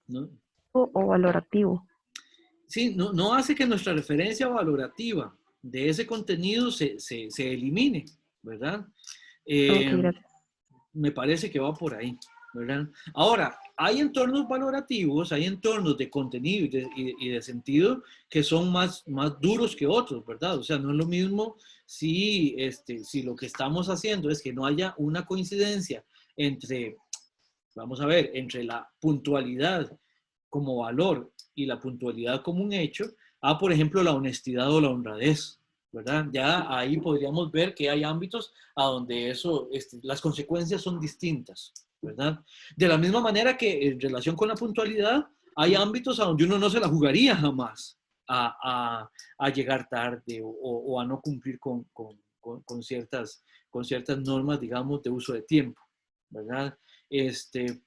¿No? O valorativo. Sí, no hace que nuestra referencia valorativa de ese contenido se elimine, ¿verdad? Ok, gracias. Me parece que va por ahí, ¿verdad? Ahora, hay entornos valorativos, hay entornos de contenido y de sentido que son más duros que otros, ¿verdad? O sea, no es lo mismo si lo que estamos haciendo es que no haya una coincidencia entre, vamos a ver, entre la puntualidad como valor y la puntualidad como un hecho, a, por ejemplo, la honestidad o la honradez, ¿verdad? Ya ahí podríamos ver que hay ámbitos a donde eso, las consecuencias son distintas, ¿verdad? De la misma manera que en relación con la puntualidad, hay ámbitos a donde uno no se la jugaría jamás a llegar tarde o a no cumplir con ciertas normas, digamos, de uso de tiempo, ¿verdad?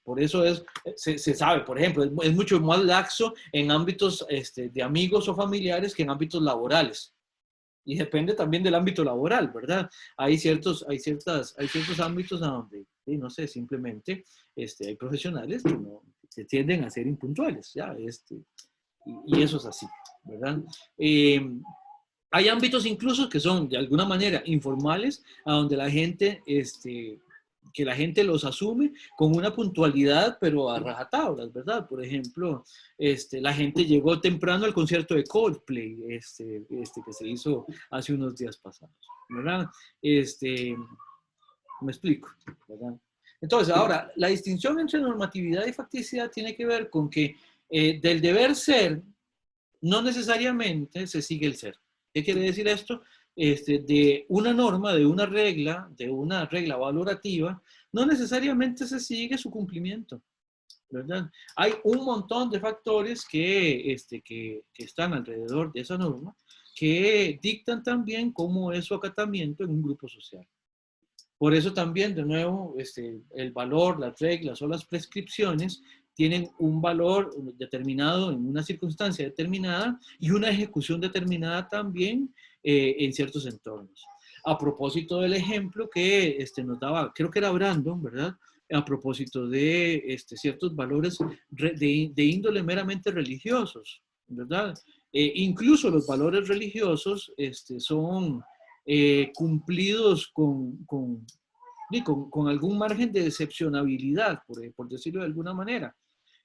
Por eso se sabe, por ejemplo, es mucho más laxo en ámbitos de amigos o familiares que en ámbitos laborales. Y depende también del ámbito laboral, ¿verdad? Hay ciertos ámbitos a donde, no sé, simplemente hay profesionales que no, que tienden a ser impuntuales, ¿ya? Y eso es así, ¿verdad? Hay ámbitos incluso que son de alguna manera informales, a donde la gente, que la gente los asume con una puntualidad, pero a rajatablas, ¿verdad? Por ejemplo, la gente llegó temprano al concierto de Coldplay, que se hizo hace unos días pasados, ¿verdad? Me explico, ¿verdad? Entonces, ahora, la distinción entre normatividad y facticidad tiene que ver con que del deber ser no necesariamente se sigue el ser. ¿Qué quiere decir esto? De una norma, de una regla valorativa, no necesariamente se sigue su cumplimiento, ¿verdad? Hay un montón de factores que están alrededor de esa norma que dictan también cómo es su acatamiento en un grupo social. Por eso también, de nuevo, el valor, las reglas o las prescripciones tienen un valor determinado en una circunstancia determinada y una ejecución determinada también en ciertos entornos. A propósito del ejemplo que nos daba, creo que era Brandon, ¿verdad? A propósito de ciertos valores de índole meramente religiosos, ¿verdad? Incluso los valores religiosos son cumplidos con algún margen de excepcionabilidad, por decirlo de alguna manera.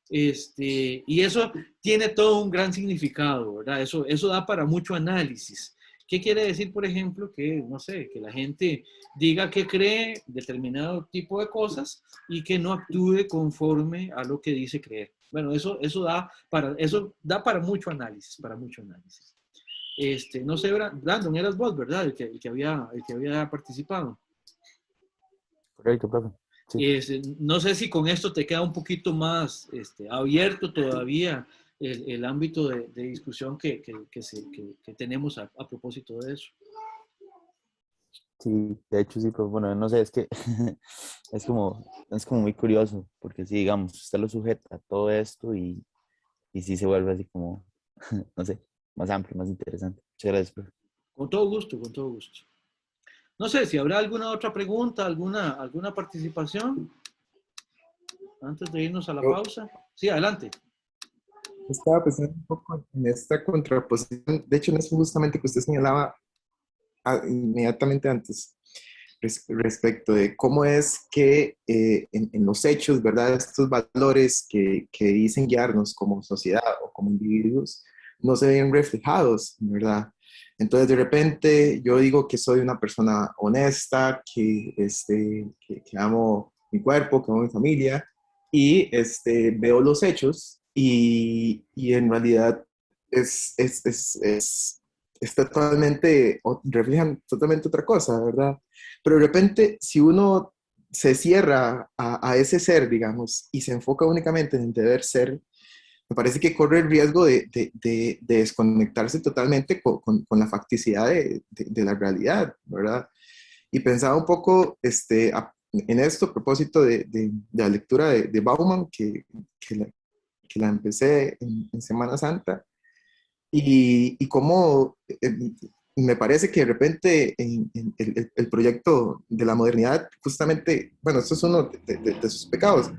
Y eso tiene todo un gran significado, ¿verdad? Eso da para mucho análisis. ¿Qué quiere decir, por ejemplo, que, no sé, que la gente diga que cree determinado tipo de cosas y que no actúe conforme a lo que dice creer? Bueno, eso da para mucho análisis, no sé, Brandon, eras vos, ¿verdad? El que había participado. Correcto, profe. Sí. No sé si con esto te queda un poquito más abierto todavía el ámbito de discusión que tenemos a propósito de eso. Sí, de hecho sí, pero bueno, no sé, es que es como muy curioso, porque si digamos, usted lo sujeta a todo esto y sí se vuelve así como, no sé, más amplio, más interesante. Muchas gracias, profe. Con todo gusto, con todo gusto. No sé si habrá alguna otra pregunta, alguna participación antes de irnos a la pausa. Sí, adelante. Estaba pensando un poco en esta contraposición, de hecho, en eso justamente que usted señalaba inmediatamente antes, respecto de cómo es que en los hechos, ¿verdad? Estos valores que dicen guiarnos como sociedad o como individuos, no se ven reflejados, ¿verdad? Entonces, de repente, yo digo que soy una persona honesta, que amo mi cuerpo, que amo mi familia, y veo los hechos y en realidad es totalmente, reflejan totalmente otra cosa, ¿verdad? Pero de repente, si uno se cierra a ese ser, digamos, y se enfoca únicamente en el deber ser, me parece que corre el riesgo de desconectarse totalmente con la facticidad de la realidad, ¿verdad? Y pensaba un poco en esto a propósito de la lectura de Bauman, que la empecé en Semana Santa, y cómo me parece que de repente en el proyecto de la modernidad, justamente, bueno, esto es uno de sus pecados,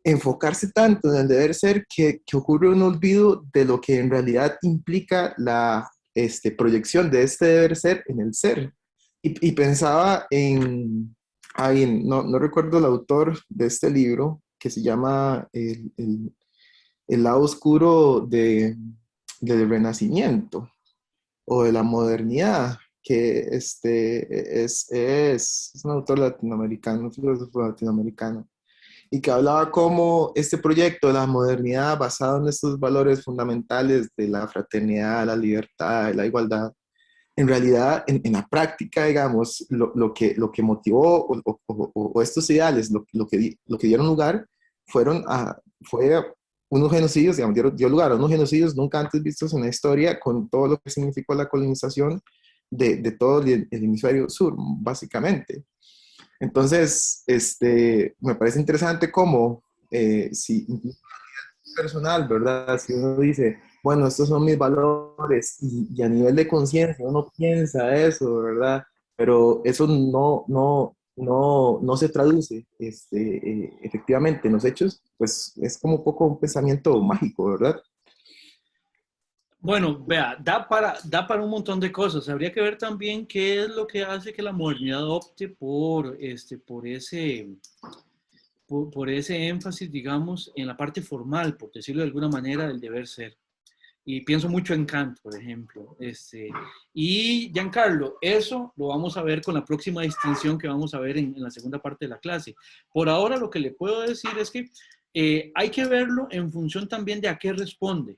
enfocarse tanto en el deber ser que ocurre un olvido de lo que en realidad implica la proyección de este deber ser en el ser. Y pensaba en Bien, no recuerdo el autor de este libro, que se llama El lado oscuro del Renacimiento o de la modernidad, que es un autor latinoamericano, un filósofo latinoamericano, y que hablaba cómo este proyecto de la modernidad basado en estos valores fundamentales de la fraternidad, la libertad, la igualdad, en realidad, en la práctica, digamos, lo que motivó o estos ideales, lo que dieron lugar, fue unos genocidios, digamos, dio lugar a unos genocidios nunca antes vistos en la historia, con todo lo que significó la colonización de todo el hemisferio sur, básicamente. Entonces, me parece interesante cómo, si incluso personal, ¿verdad? Si uno dice, bueno, estos son mis valores y a nivel de conciencia uno piensa eso, ¿verdad? Pero eso no se traduce efectivamente en los hechos, pues es como un poco un pensamiento mágico, ¿verdad? Bueno, vea, da para un montón de cosas. Habría que ver también qué es lo que hace que la modernidad opte por ese énfasis, digamos, en la parte formal, por decirlo de alguna manera, del deber ser. Y pienso mucho en Kant, por ejemplo. Y Giancarlo, eso lo vamos a ver con la próxima distinción que vamos a ver en la segunda parte de la clase. Por ahora lo que le puedo decir es que hay que verlo en función también de a qué responde.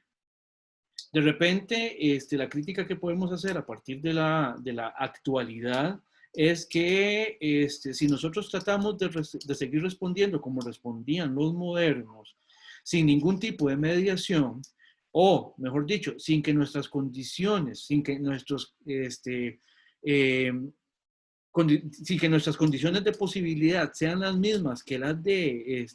De repente, la crítica que podemos hacer a partir de la actualidad es que si nosotros tratamos de seguir respondiendo como respondían los modernos, sin ningún tipo de mediación, o mejor dicho, sin que nuestras condiciones, sin que eh, sin que nuestras condiciones de posibilidad sean las mismas que las de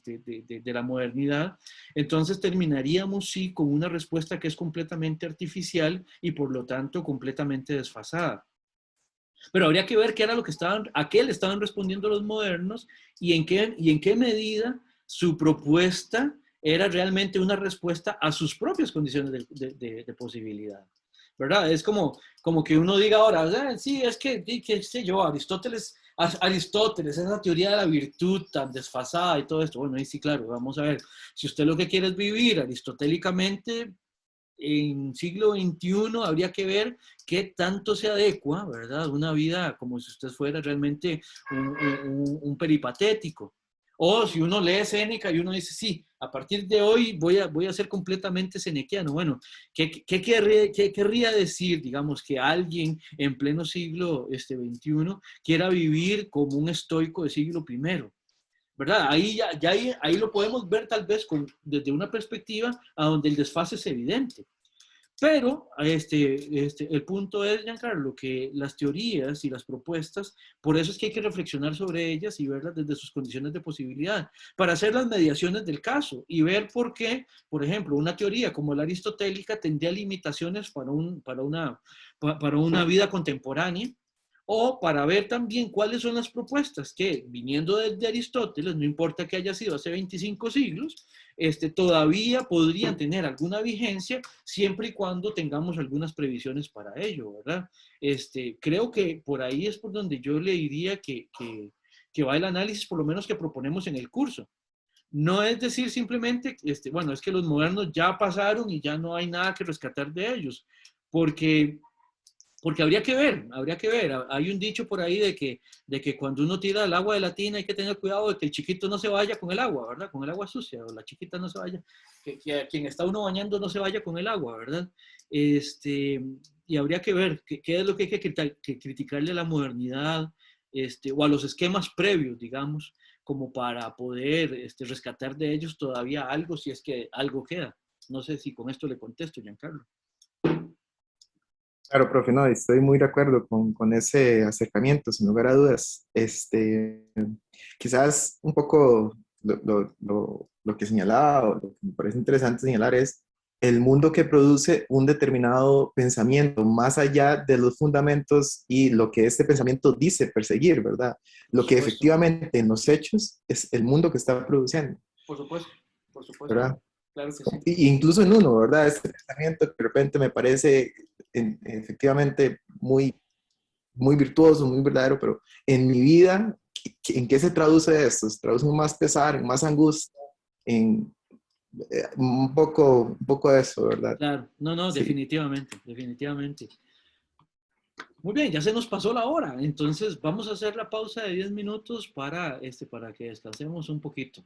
la modernidad, entonces terminaríamos sí con una respuesta que es completamente artificial y por lo tanto completamente desfasada. Pero habría que ver qué era lo que a qué le estaban respondiendo los modernos y en qué medida su propuesta era realmente una respuesta a sus propias condiciones de posibilidad. ¿Verdad? Es como que uno diga ahora, sí, es que, qué sé yo, Aristóteles, esa teoría de la virtud tan desfasada y todo esto. Bueno, ahí sí, claro, vamos a ver. Si usted lo que quiere es vivir aristotélicamente, en siglo XXI habría que ver qué tanto se adecua, ¿verdad? Una vida como si usted fuera realmente un peripatético. O si uno lee Séneca y uno dice, sí, a partir de hoy voy a ser completamente senequiano. Bueno, ¿qué querría decir, digamos, que alguien en pleno siglo XXI quiera vivir como un estoico de siglo I? ¿Verdad? Ahí lo podemos ver tal vez desde una perspectiva a donde el desfase es evidente. Pero el punto es, Giancarlo, que las teorías y las propuestas, por eso es que hay que reflexionar sobre ellas y verlas desde sus condiciones de posibilidad, para hacer las mediaciones del caso y ver por qué, por ejemplo, una teoría como la aristotélica tendría limitaciones para una vida contemporánea, o para ver también cuáles son las propuestas que, viniendo desde Aristóteles, no importa que haya sido hace 25 siglos, todavía podrían tener alguna vigencia siempre y cuando tengamos algunas previsiones para ello, ¿verdad? Creo que por ahí es por donde yo le diría que va el análisis, por lo menos que proponemos en el curso. No es decir simplemente, bueno, es que los modernos ya pasaron y ya no hay nada que rescatar de ellos, porque habría que ver. Hay un dicho por ahí de que cuando uno tira el agua de la tina hay que tener cuidado de que el chiquito no se vaya con el agua, ¿verdad? Con el agua sucia, o la chiquita no se vaya, que a quien está uno bañando no se vaya con el agua, ¿verdad? Y habría que ver qué es lo que hay que criticarle a la modernidad, o a los esquemas previos, digamos, como para poder rescatar de ellos todavía algo, si es que algo queda. No sé si con esto le contesto, Giancarlo. Claro, profe, no, estoy muy de acuerdo con ese acercamiento, sin lugar a dudas. Quizás un poco lo que señalaba, o lo que me parece interesante señalar es el mundo que produce un determinado pensamiento, más allá de los fundamentos y lo que este pensamiento dice perseguir, ¿verdad? Lo que efectivamente en los hechos es el mundo que está produciendo. Por supuesto, ¿verdad? Claro que sí. Incluso en uno, ¿verdad? Este pensamiento que de repente me parece efectivamente muy, muy virtuoso, muy verdadero, pero en mi vida, ¿En qué se traduce esto? ¿Se traduce en más pesar, en más angustia, en un poco de eso, ¿verdad? Claro, no, Sí. definitivamente, definitivamente. Muy bien, ya se nos pasó la hora, entonces vamos a hacer la pausa de 10 minutos para que descansemos un poquito.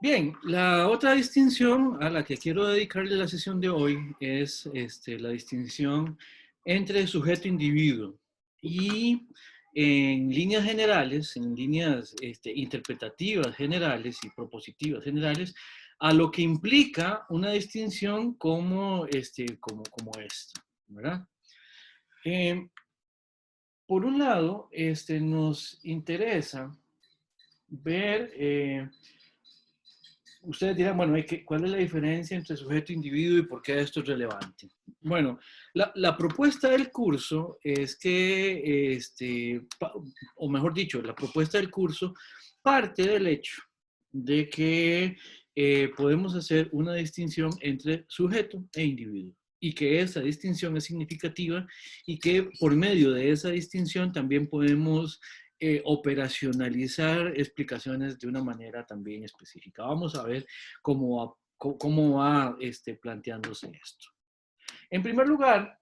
Bien, la otra distinción a la que quiero dedicarle la sesión de hoy es la distinción entre sujeto-individuo. Y en líneas generales, en líneas interpretativas generales y propositivas generales, a lo que implica una distinción como esta, ¿verdad? Por un lado, nos interesa ver, ustedes dirán, bueno, ¿cuál es la diferencia entre sujeto e individuo y por qué esto es relevante? Bueno, la propuesta del curso es que, o mejor dicho, la propuesta del curso parte del hecho de que podemos hacer una distinción entre sujeto e individuo y que esa distinción es significativa y que por medio de esa distinción también podemos operacionalizar explicaciones de una manera también específica. Vamos a ver cómo va planteándose esto. En primer lugar,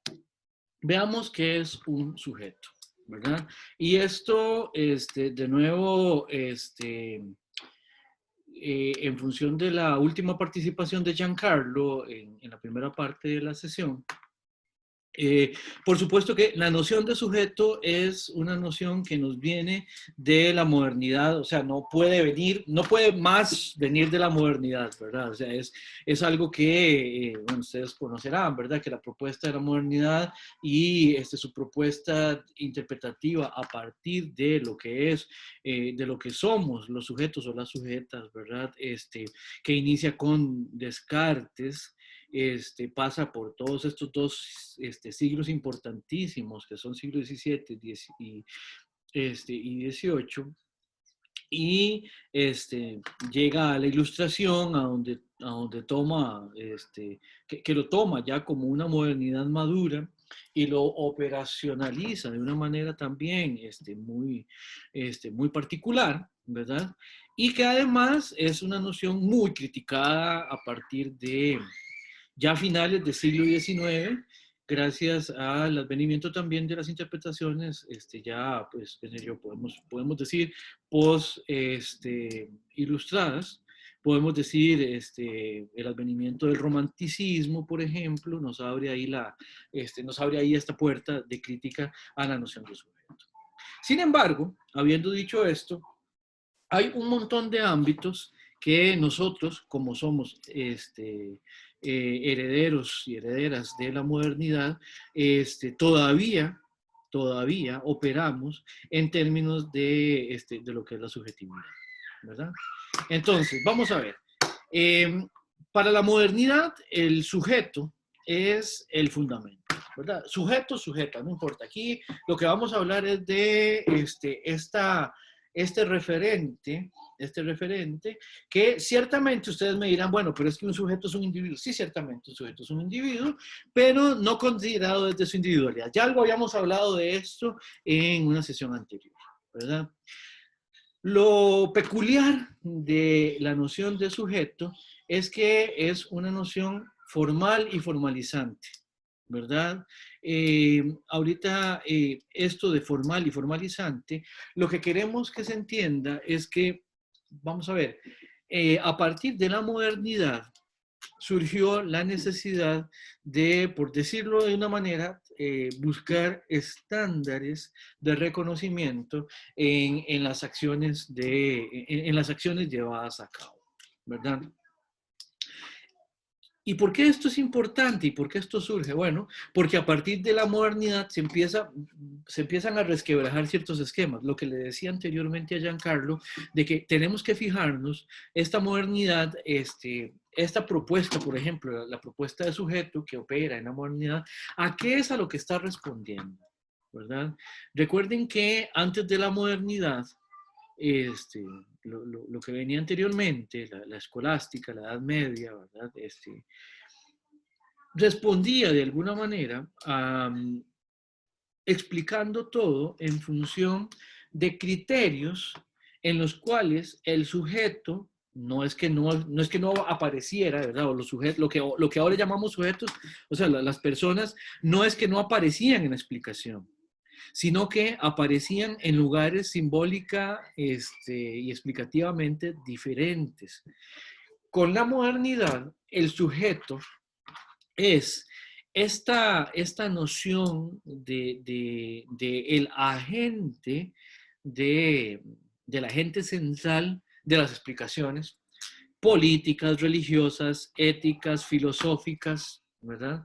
veamos qué es un sujeto, ¿verdad? Y esto, de nuevo, en función de la última participación de Giancarlo en la primera parte de la sesión, por supuesto que la noción de sujeto es una noción que nos viene de la modernidad, o sea, no puede más venir de la modernidad, ¿verdad? O sea, es algo que, bueno, ustedes conocerán, ¿verdad? Que la propuesta de la modernidad y su propuesta interpretativa a partir de lo que es, de lo que somos los sujetos o las sujetas, ¿verdad? Que inicia con Descartes, pasa por todos estos dos siglos importantísimos, que son siglo XVII y XVIII, y llega a la Ilustración, a donde toma, que lo toma ya como una modernidad madura y lo operacionaliza de una manera también muy particular, ¿verdad? Y que además es una noción muy criticada a partir de ya finales del siglo XIX, gracias al advenimiento también de las interpretaciones, ya, pues, qué sé yo, podemos decir, ilustradas, podemos decir, el advenimiento del romanticismo, por ejemplo, nos abre ahí esta puerta de crítica a la noción de sujeto. Sin embargo, habiendo dicho esto, hay un montón de ámbitos que nosotros, como somos herederos y herederas de la modernidad, todavía operamos en términos de lo que es la subjetividad, ¿verdad? Entonces, vamos a ver. Para la modernidad, el sujeto es el fundamento, ¿verdad? Sujeto, sujeta, no importa. Aquí lo que vamos a hablar es de este referente, que ciertamente ustedes me dirán, bueno, pero es que un sujeto es un individuo. Sí, ciertamente un sujeto es un individuo, pero no considerado desde su individualidad. Ya algo habíamos hablado de esto en una sesión anterior, ¿verdad? Lo peculiar de la noción de sujeto es que es una noción formal y formalizante, ¿verdad? Ahorita esto de formal y formalizante, lo que queremos que se entienda es que, vamos a ver, a partir de la modernidad surgió la necesidad de, por decirlo de una manera, buscar estándares de reconocimiento en las acciones llevadas a cabo, ¿verdad? ¿Y por qué esto es importante y por qué esto surge? Bueno, porque a partir de la modernidad se empiezan a resquebrajar ciertos esquemas. Lo que le decía anteriormente a Giancarlo, de que tenemos que fijarnos, esta modernidad, esta propuesta, por ejemplo, la propuesta de sujeto que opera en la modernidad, ¿a qué es a lo que está respondiendo? ¿Verdad? Recuerden que antes de la modernidad, lo que venía anteriormente, la escolástica, la Edad Media, ¿verdad? Respondía de alguna manera explicando todo en función de criterios en los cuales el sujeto no es que no apareciera, ¿verdad? O los sujetos, lo que ahora llamamos sujetos, o sea, las personas, no es que no aparecían en la explicación, sino que aparecían en lugares simbólica y explicativamente diferentes. Con la modernidad, el sujeto es esta noción de el agente, del agente central de las explicaciones políticas, religiosas, éticas, filosóficas, ¿verdad?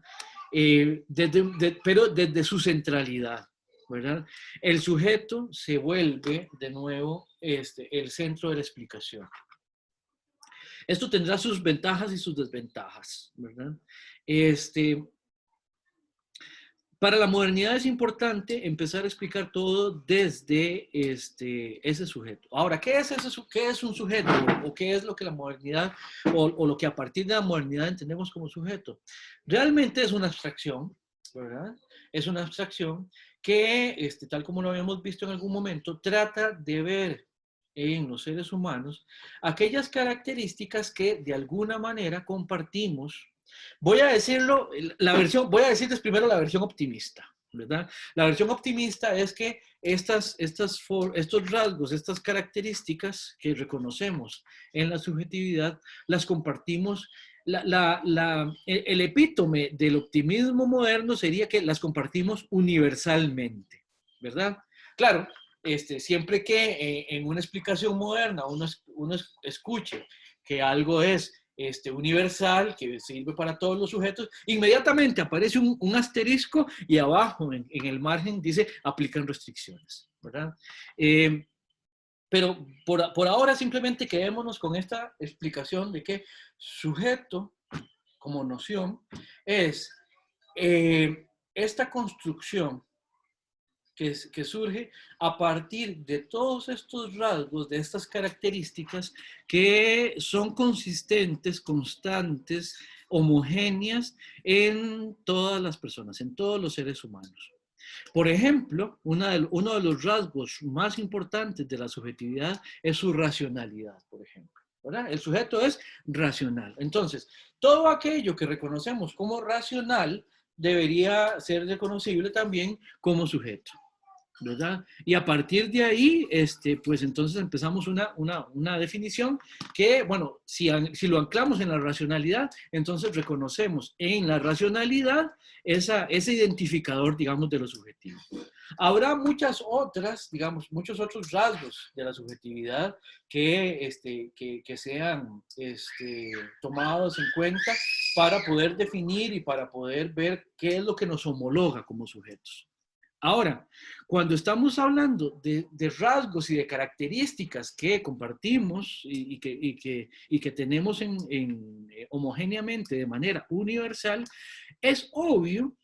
Pero desde su centralidad, ¿verdad? El sujeto se vuelve de nuevo el centro de la explicación. Esto tendrá sus ventajas y sus desventajas, ¿verdad? Para la modernidad es importante empezar a explicar todo desde ese sujeto. Ahora, ¿qué es un sujeto? ¿O qué es lo que la modernidad, o lo que a partir de la modernidad entendemos como sujeto? Realmente es una abstracción, ¿verdad? Es una abstracción que, tal como lo habíamos visto en algún momento, trata de ver en los seres humanos aquellas características que de alguna manera compartimos. Voy a decirlo, voy a decirles primero la versión optimista, ¿verdad? La versión optimista es que estos rasgos, estas características que reconocemos en la subjetividad, las compartimos. El epítome del optimismo moderno sería que las compartimos universalmente, ¿verdad? Claro, siempre que en una explicación moderna uno escuche que algo es universal, que sirve para todos los sujetos, inmediatamente aparece un asterisco y abajo en el margen dice aplican restricciones, ¿verdad? Pero por ahora simplemente quedémonos con esta explicación de que sujeto como noción es esta construcción que surge a partir de todos estos rasgos, de estas características que son consistentes, constantes, homogéneas en todas las personas, en todos los seres humanos. Por ejemplo, uno de los rasgos más importantes de la subjetividad es su racionalidad, por ejemplo, ¿verdad? El sujeto es racional. Entonces, todo aquello que reconocemos como racional debería ser reconocible también como sujeto, ¿verdad? Y a partir de ahí, pues entonces empezamos una definición que, bueno, si lo anclamos en la racionalidad, entonces reconocemos en la racionalidad ese identificador, digamos, de lo subjetivo. Habrá muchos otros rasgos de la subjetividad que sean tomados en cuenta para poder definir y para poder ver qué es lo que nos homologa como sujetos. Ahora, cuando estamos hablando de rasgos y de características que compartimos y que tenemos homogéneamente de manera universal, es obvio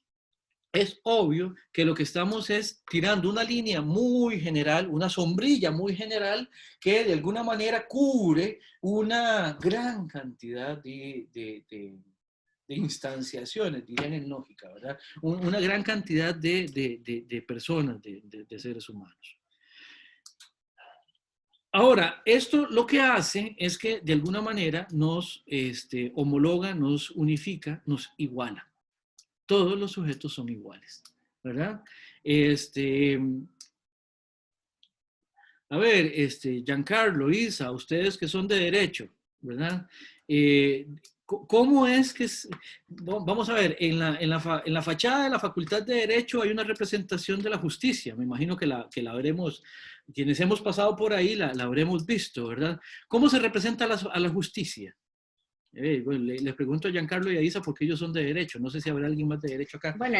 que lo que estamos es tirando una línea muy general, una sombrilla muy general que de alguna manera cubre una gran cantidad de instanciaciones, dirían en lógica, ¿verdad? Una gran cantidad de personas, de seres humanos. Ahora, esto lo que hace es que de alguna manera nos homologa, nos unifica, nos iguala. Todos los sujetos son iguales, ¿verdad? A ver, Giancarlo, Isa, ustedes que son de derecho, ¿verdad? ¿Cómo es que vamos a ver, en la fachada de la Facultad de Derecho hay una representación de la justicia? Me imagino que la veremos, quienes hemos pasado por ahí la habremos visto, ¿verdad? ¿Cómo se representa a la justicia? Bueno, les pregunto a Giancarlo y a Isa porque ellos son de derecho. No sé si habrá alguien más de derecho acá. Bueno,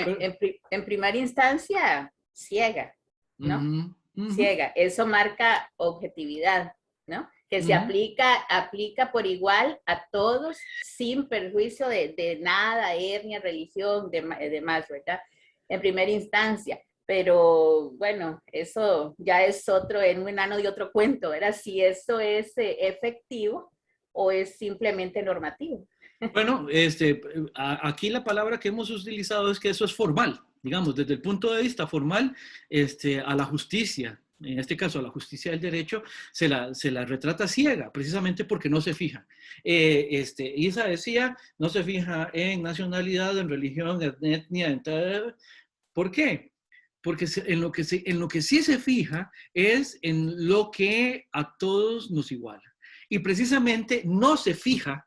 en primera instancia, ciega, ¿no? Ciega. Eso marca objetividad, ¿no? Que se aplica por igual a todos sin perjuicio de nada, etnia, religión, demás, ¿verdad? En primera instancia. Pero bueno, eso ya es otro, en un enano de otro cuento, ¿verdad? Si eso es efectivo o es simplemente normativo. Bueno, aquí la palabra que hemos utilizado es que eso es formal, digamos, desde el punto de vista formal, a la justicia en este caso a la justicia del derecho, se la retrata ciega, precisamente porque no se fija. Isa decía, no se fija en nacionalidad, en religión, en etnia, en tal. ¿Por qué? Porque en lo que sí se fija es en lo que a todos nos iguala. Y precisamente no se fija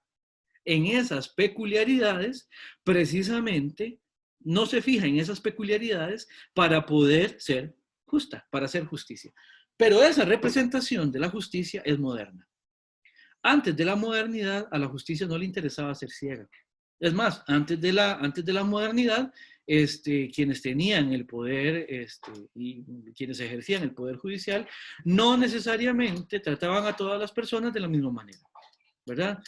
en esas peculiaridades, precisamente no se fija en esas peculiaridades para poder ser justa, para hacer justicia. Pero esa representación de la justicia es moderna. Antes de la modernidad, a la justicia no le interesaba ser ciega. Es más, antes de la modernidad, quienes tenían el poder y quienes ejercían el poder judicial, no necesariamente trataban a todas las personas de la misma manera, ¿verdad?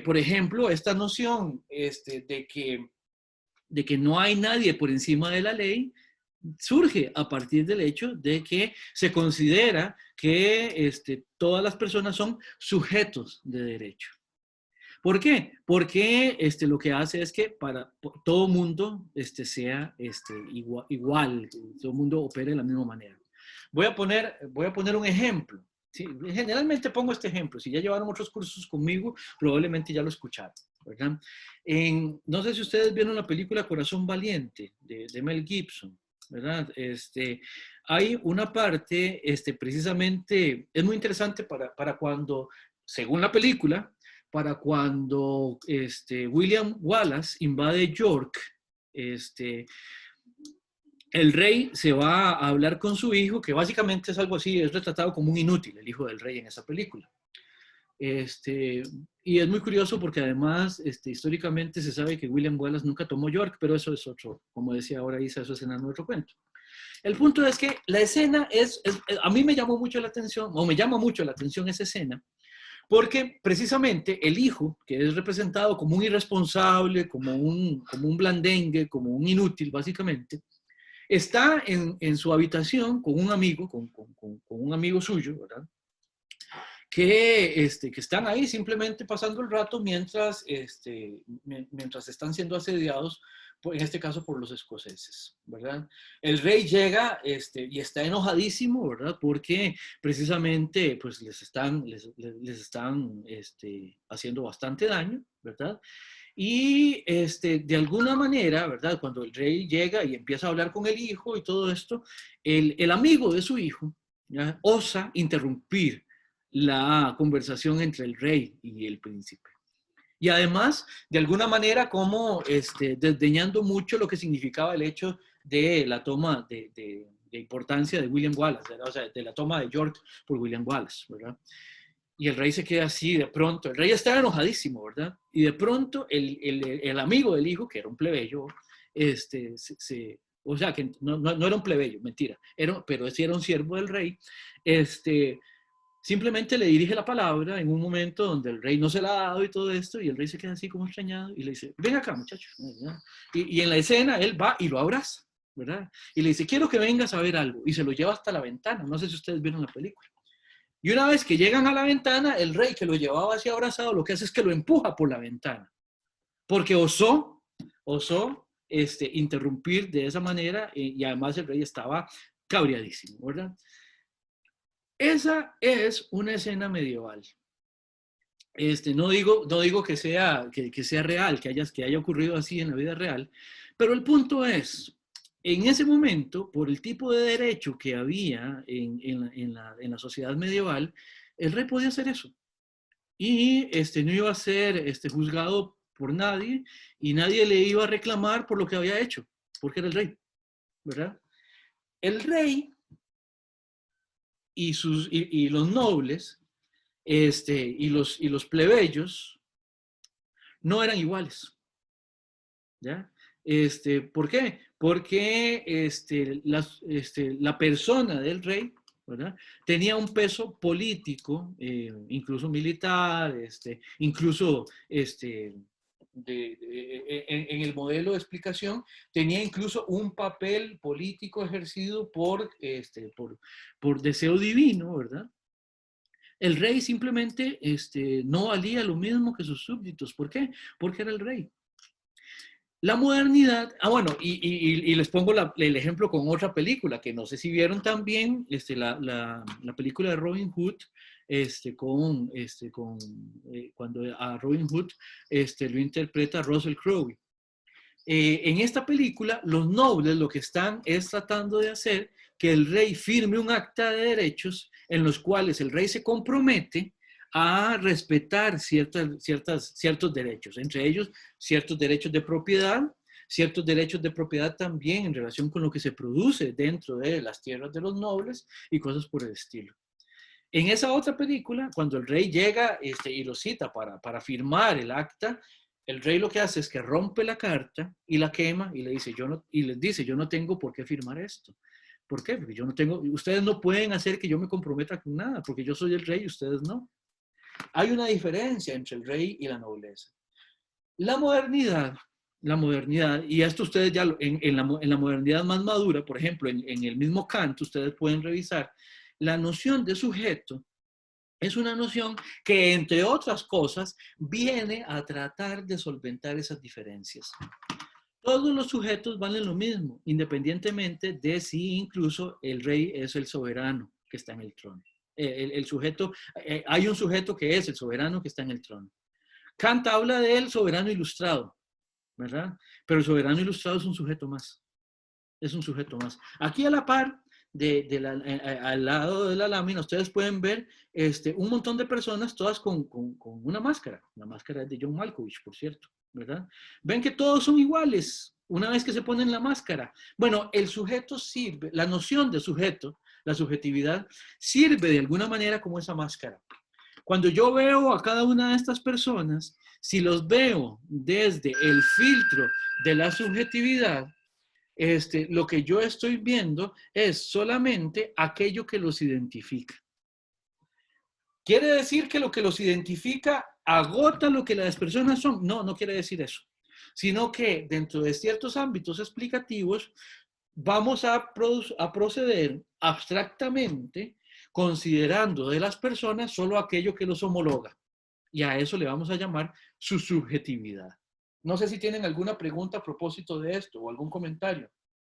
Por ejemplo, esta noción de que no hay nadie por encima de la ley, surge a partir del hecho de que se considera que todas las personas son sujetos de derecho. ¿Por qué? Porque lo que hace es que para todo mundo sea igual, todo mundo opere de la misma manera. Voy a poner un ejemplo. ¿Sí? Generalmente pongo este ejemplo. Si ya llevaron otros cursos conmigo, probablemente ya lo escucharon, ¿verdad? No sé si ustedes vieron la película Corazón Valiente de Mel Gibson, ¿verdad? Hay una parte, precisamente, es muy interesante para cuando, según la película, para cuando William Wallace invade York, el rey se va a hablar con su hijo, que básicamente es algo así, es retratado como un inútil, el hijo del rey en esa película. Y es muy curioso porque además históricamente se sabe que William Wallace nunca tomó York, pero eso es otro, como decía ahora Isa, eso es en otro cuento. El punto es que la escena a mí me llamó mucho la atención, o me llama mucho la atención esa escena, porque precisamente el hijo, que es representado como un irresponsable, como un blandengue, como un inútil básicamente, está en su habitación con un amigo, con un amigo suyo, ¿verdad? Que están ahí simplemente pasando el rato mientras están siendo asediados, en este caso por los escoceses, ¿verdad? El rey llega y está enojadísimo, ¿verdad? Porque precisamente pues, les están haciendo bastante daño, ¿verdad? Y de alguna manera, ¿verdad? Cuando el rey llega y empieza a hablar con el hijo y todo esto, el amigo de su hijo, ¿ya? Osa interrumpir la conversación entre el rey y el príncipe. Y además, de alguna manera, como desdeñando mucho lo que significaba el hecho de la toma de importancia de William Wallace, ¿verdad? O sea, de la toma de York por William Wallace, ¿verdad? Y el rey se queda así de pronto. El rey estaba enojadísimo, ¿verdad? Y de pronto el amigo del hijo, que era un plebeyo, o sea, que no era un plebeyo, mentira, pero sí era un siervo del rey, simplemente le dirige la palabra en un momento donde el rey no se la ha dado y todo esto, y el rey se queda así como extrañado y le dice, ven acá, muchacho. Y en la escena él va y lo abraza, ¿verdad? Y le dice, quiero que vengas a ver algo. Y se lo lleva hasta la ventana. No sé si ustedes vieron la película. Y una vez que llegan a la ventana, el rey que lo llevaba así abrazado, lo que hace es que lo empuja por la ventana. Porque osó interrumpir de esa manera, y además el rey estaba cabreadísimo, ¿verdad? Esa es una escena medieval. No digo que sea real, que haya ocurrido así en la vida real, pero el punto es, en ese momento, por el tipo de derecho que había en la sociedad medieval, el rey podía hacer eso. Y no iba a ser juzgado por nadie, y nadie le iba a reclamar por lo que había hecho, porque era el rey, ¿verdad? El rey y los nobles y los plebeyos no eran iguales, ¿ya? ¿Por qué? Porque la persona del rey, ¿verdad? Tenía un peso político, incluso militar, incluso en el modelo de explicación, tenía incluso un papel político ejercido por deseo divino, ¿verdad? El rey simplemente no valía lo mismo que sus súbditos. ¿Por qué? Porque era el rey. La modernidad, bueno, y les pongo el ejemplo con otra película, que no sé si vieron también, la película de Robin Hood, cuando a Robin Hood lo interpreta Russell Crowe. En esta película, los nobles lo que están es tratando de hacer que el rey firme un acta de derechos en los cuales el rey se compromete a respetar ciertos derechos, entre ellos ciertos derechos de propiedad, ciertos derechos de propiedad también en relación con lo que se produce dentro de las tierras de los nobles y cosas por el estilo. En esa otra película, cuando el rey llega y lo cita para firmar el acta, el rey lo que hace es que rompe la carta y la quema y les dice, yo no tengo por qué firmar esto. ¿Por qué? Porque yo no tengo, ustedes no pueden hacer que yo me comprometa con nada, porque yo soy el rey y ustedes no. Hay una diferencia entre el rey y la nobleza. La modernidad, y esto ustedes ya en la modernidad más madura, por ejemplo, en el mismo Kant, ustedes pueden revisar, la noción de sujeto es una noción que, entre otras cosas, viene a tratar de solventar esas diferencias. Todos los sujetos valen lo mismo, independientemente de si incluso el rey es el soberano que está en el trono. El sujeto, hay un sujeto que es el soberano que está en el trono. Kant habla del soberano ilustrado, ¿verdad? Pero el soberano ilustrado es un sujeto más. Es un sujeto más. Aquí a la par, al lado de la lámina, ustedes pueden ver un montón de personas, todas con una máscara. La máscara es de John Malkovich, por cierto, ¿verdad? Ven que todos son iguales una vez que se ponen la máscara. Bueno, el sujeto sirve, la noción de sujeto, la subjetividad, sirve de alguna manera como esa máscara. Cuando yo veo a cada una de estas personas, si los veo desde el filtro de la subjetividad, lo que yo estoy viendo es solamente aquello que los identifica. ¿Quiere decir que lo que los identifica agota lo que las personas son? No, no quiere decir eso. Sino que dentro de ciertos ámbitos explicativos vamos a proceder abstractamente considerando de las personas solo aquello que los homologa. Y a eso le vamos a llamar su subjetividad. No sé si tienen alguna pregunta a propósito de esto o algún comentario.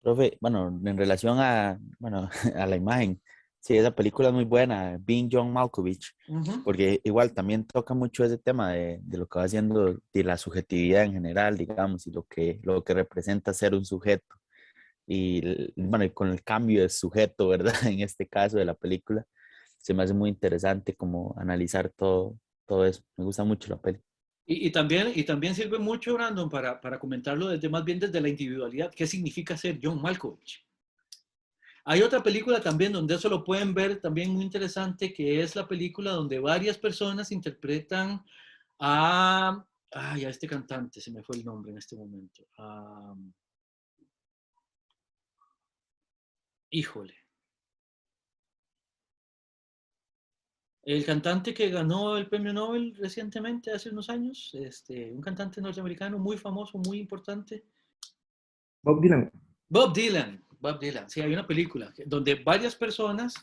Profe, bueno, en relación a, bueno, a la imagen, sí, esa película es muy buena, Being John Malkovich, porque igual también toca mucho ese tema de lo que va haciendo, de la subjetividad en general, digamos, y lo que representa ser un sujeto. Y bueno, y con el cambio de sujeto, ¿verdad? En este caso de la película, se me hace muy interesante como analizar todo eso. Me gusta mucho la peli. Y también sirve mucho, Brandon, para comentarlo más bien desde la individualidad. ¿Qué significa ser John Malkovich? Hay otra película también donde eso lo pueden ver, también muy interesante, que es la película donde varias personas interpretan a este cantante, se me fue el nombre en este momento. Híjole. El cantante que ganó el premio Nobel recientemente, hace unos años, un cantante norteamericano muy famoso, muy importante. Bob Dylan. Bob Dylan. Sí, hay una película donde varias personas,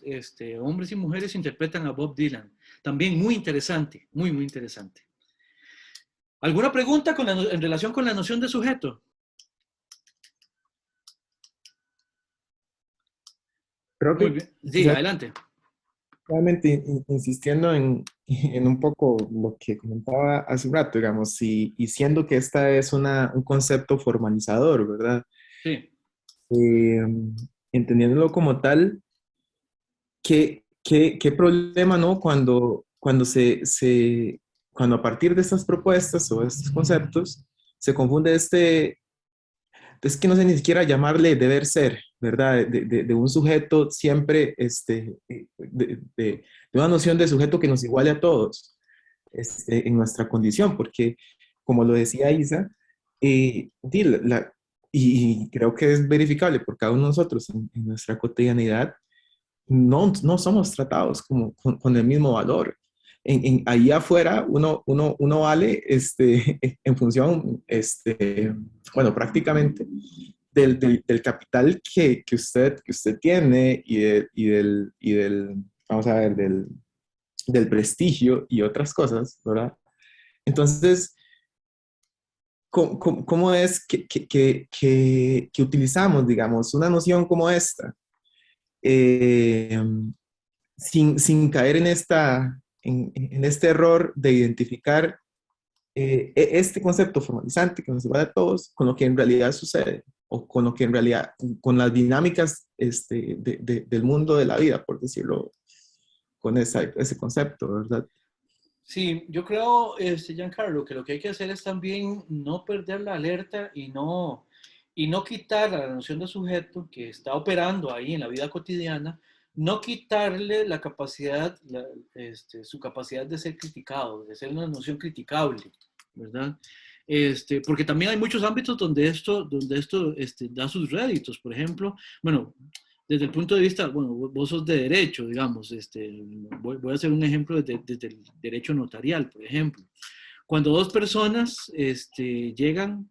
hombres y mujeres, interpretan a Bob Dylan. También muy interesante, muy, muy interesante. ¿Alguna pregunta en relación con la noción de sujeto? Profe, Muy bien. Sí, adelante. Realmente insistiendo en un poco lo que comentaba hace un rato, digamos, y siendo que esta es un concepto formalizador, ¿verdad? Sí. Entendiéndolo como tal, ¿qué problema, ¿no? Cuando a partir de estas propuestas o estos conceptos se confunde es que no sé ni siquiera llamarle deber ser, ¿verdad? De un sujeto siempre, de una noción de sujeto que nos iguale a todos en nuestra condición, porque como lo decía Isa, y creo que es verificable por cada uno de nosotros en nuestra cotidianidad, no somos tratados con el mismo valor. Ahí afuera uno vale en función, bueno, prácticamente del capital que usted tiene y del, vamos a ver, del prestigio y otras cosas, ¿verdad? Entonces, cómo es que utilizamos, digamos, una noción como esta, sin caer en este error de identificar este concepto formalizante que nos va a todos con lo que en realidad sucede, o con lo que en realidad, con las dinámicas del mundo de la vida, por decirlo, con ese concepto, ¿verdad? Sí, yo creo, Giancarlo, que lo que hay que hacer es también no perder la alerta y no quitar a la noción de sujeto que está operando ahí en la vida cotidiana, no quitarle la capacidad, su capacidad de ser criticado, de ser una noción criticable, ¿verdad? Porque también hay muchos ámbitos donde esto da sus réditos. Por ejemplo, bueno, desde el punto de vista, bueno, vos sos de derecho, digamos, voy a hacer un ejemplo desde el derecho notarial, por ejemplo. Cuando dos personas llegan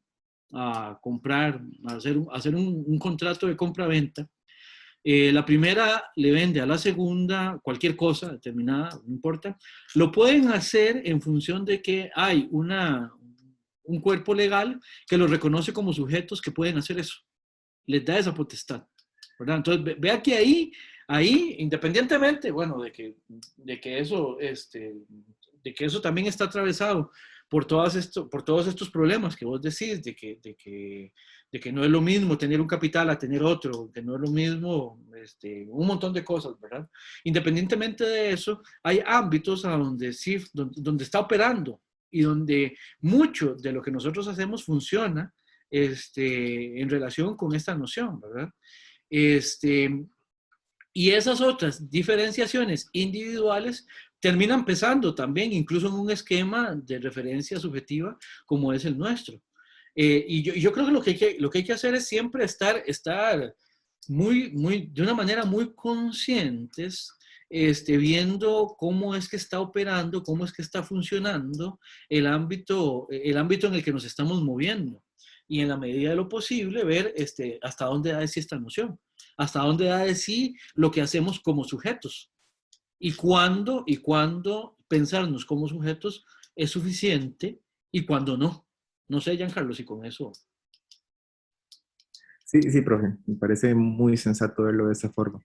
a comprar, a hacer un contrato de compra-venta, la primera le vende a la segunda cualquier cosa determinada, no importa, lo pueden hacer en función de que hay un cuerpo legal que los reconoce como sujetos que pueden hacer eso, les da esa potestad, ¿verdad? Entonces, vea que ahí, independientemente, bueno, de que eso también está atravesado por todos estos problemas que vos decís, de que no es lo mismo tener un capital a tener otro, que no es lo mismo, un montón de cosas, ¿verdad? Independientemente de eso, hay ámbitos a donde está operando y donde mucho de lo que nosotros hacemos funciona en relación con esta noción, ¿verdad? Y esas otras diferenciaciones individuales terminan pesando también, incluso en un esquema de referencia subjetiva como es el nuestro. Y yo creo que lo que hay que hacer es siempre estar de una manera muy conscientes, viendo cómo es que está operando, cómo es que está funcionando el ámbito en el que nos estamos moviendo. Y en la medida de lo posible, ver hasta dónde da de sí esta noción, hasta dónde da de sí lo que hacemos como sujetos. Y cuándo pensarnos como sujetos es suficiente y cuándo no. No sé, Giancarlo, si con eso. Sí, sí, profe, me parece muy sensato verlo de esa forma.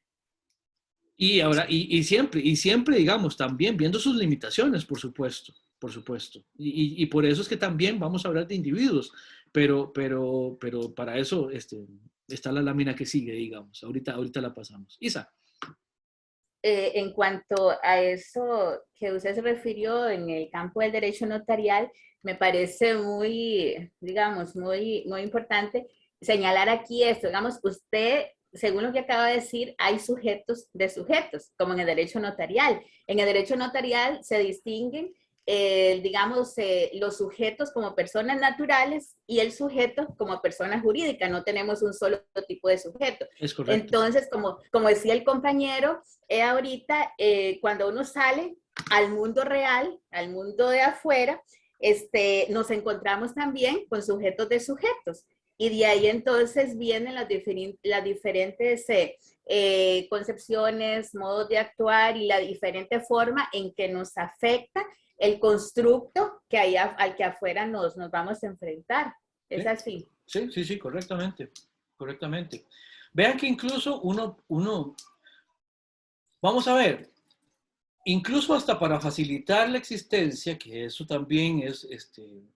Y ahora, y siempre, digamos, también viendo sus limitaciones, por supuesto. Y por eso es que también vamos a hablar de individuos, pero para eso está la lámina que sigue, digamos. Ahorita la pasamos. Isa. En cuanto a eso que usted se refirió en el campo del derecho notarial, me parece muy, digamos, muy importante señalar aquí esto. Digamos, usted, según lo que acaba de decir, hay sujetos de sujetos, como en el derecho notarial. En el derecho notarial se distinguen, digamos, los sujetos como personas naturales y el sujeto como persona jurídica. No tenemos un solo tipo de sujeto. Es correcto. Entonces, como decía el compañero, ahorita, cuando uno sale al mundo real, al mundo de afuera, nos encontramos también con sujetos de sujetos. Y de ahí entonces vienen las diferentes concepciones, modos de actuar y la diferente forma en que nos afecta el constructo al que afuera nos vamos a enfrentar. ¿Es así? Sí, correctamente. Vean que incluso vamos a ver, incluso hasta para facilitar la existencia, que eso también es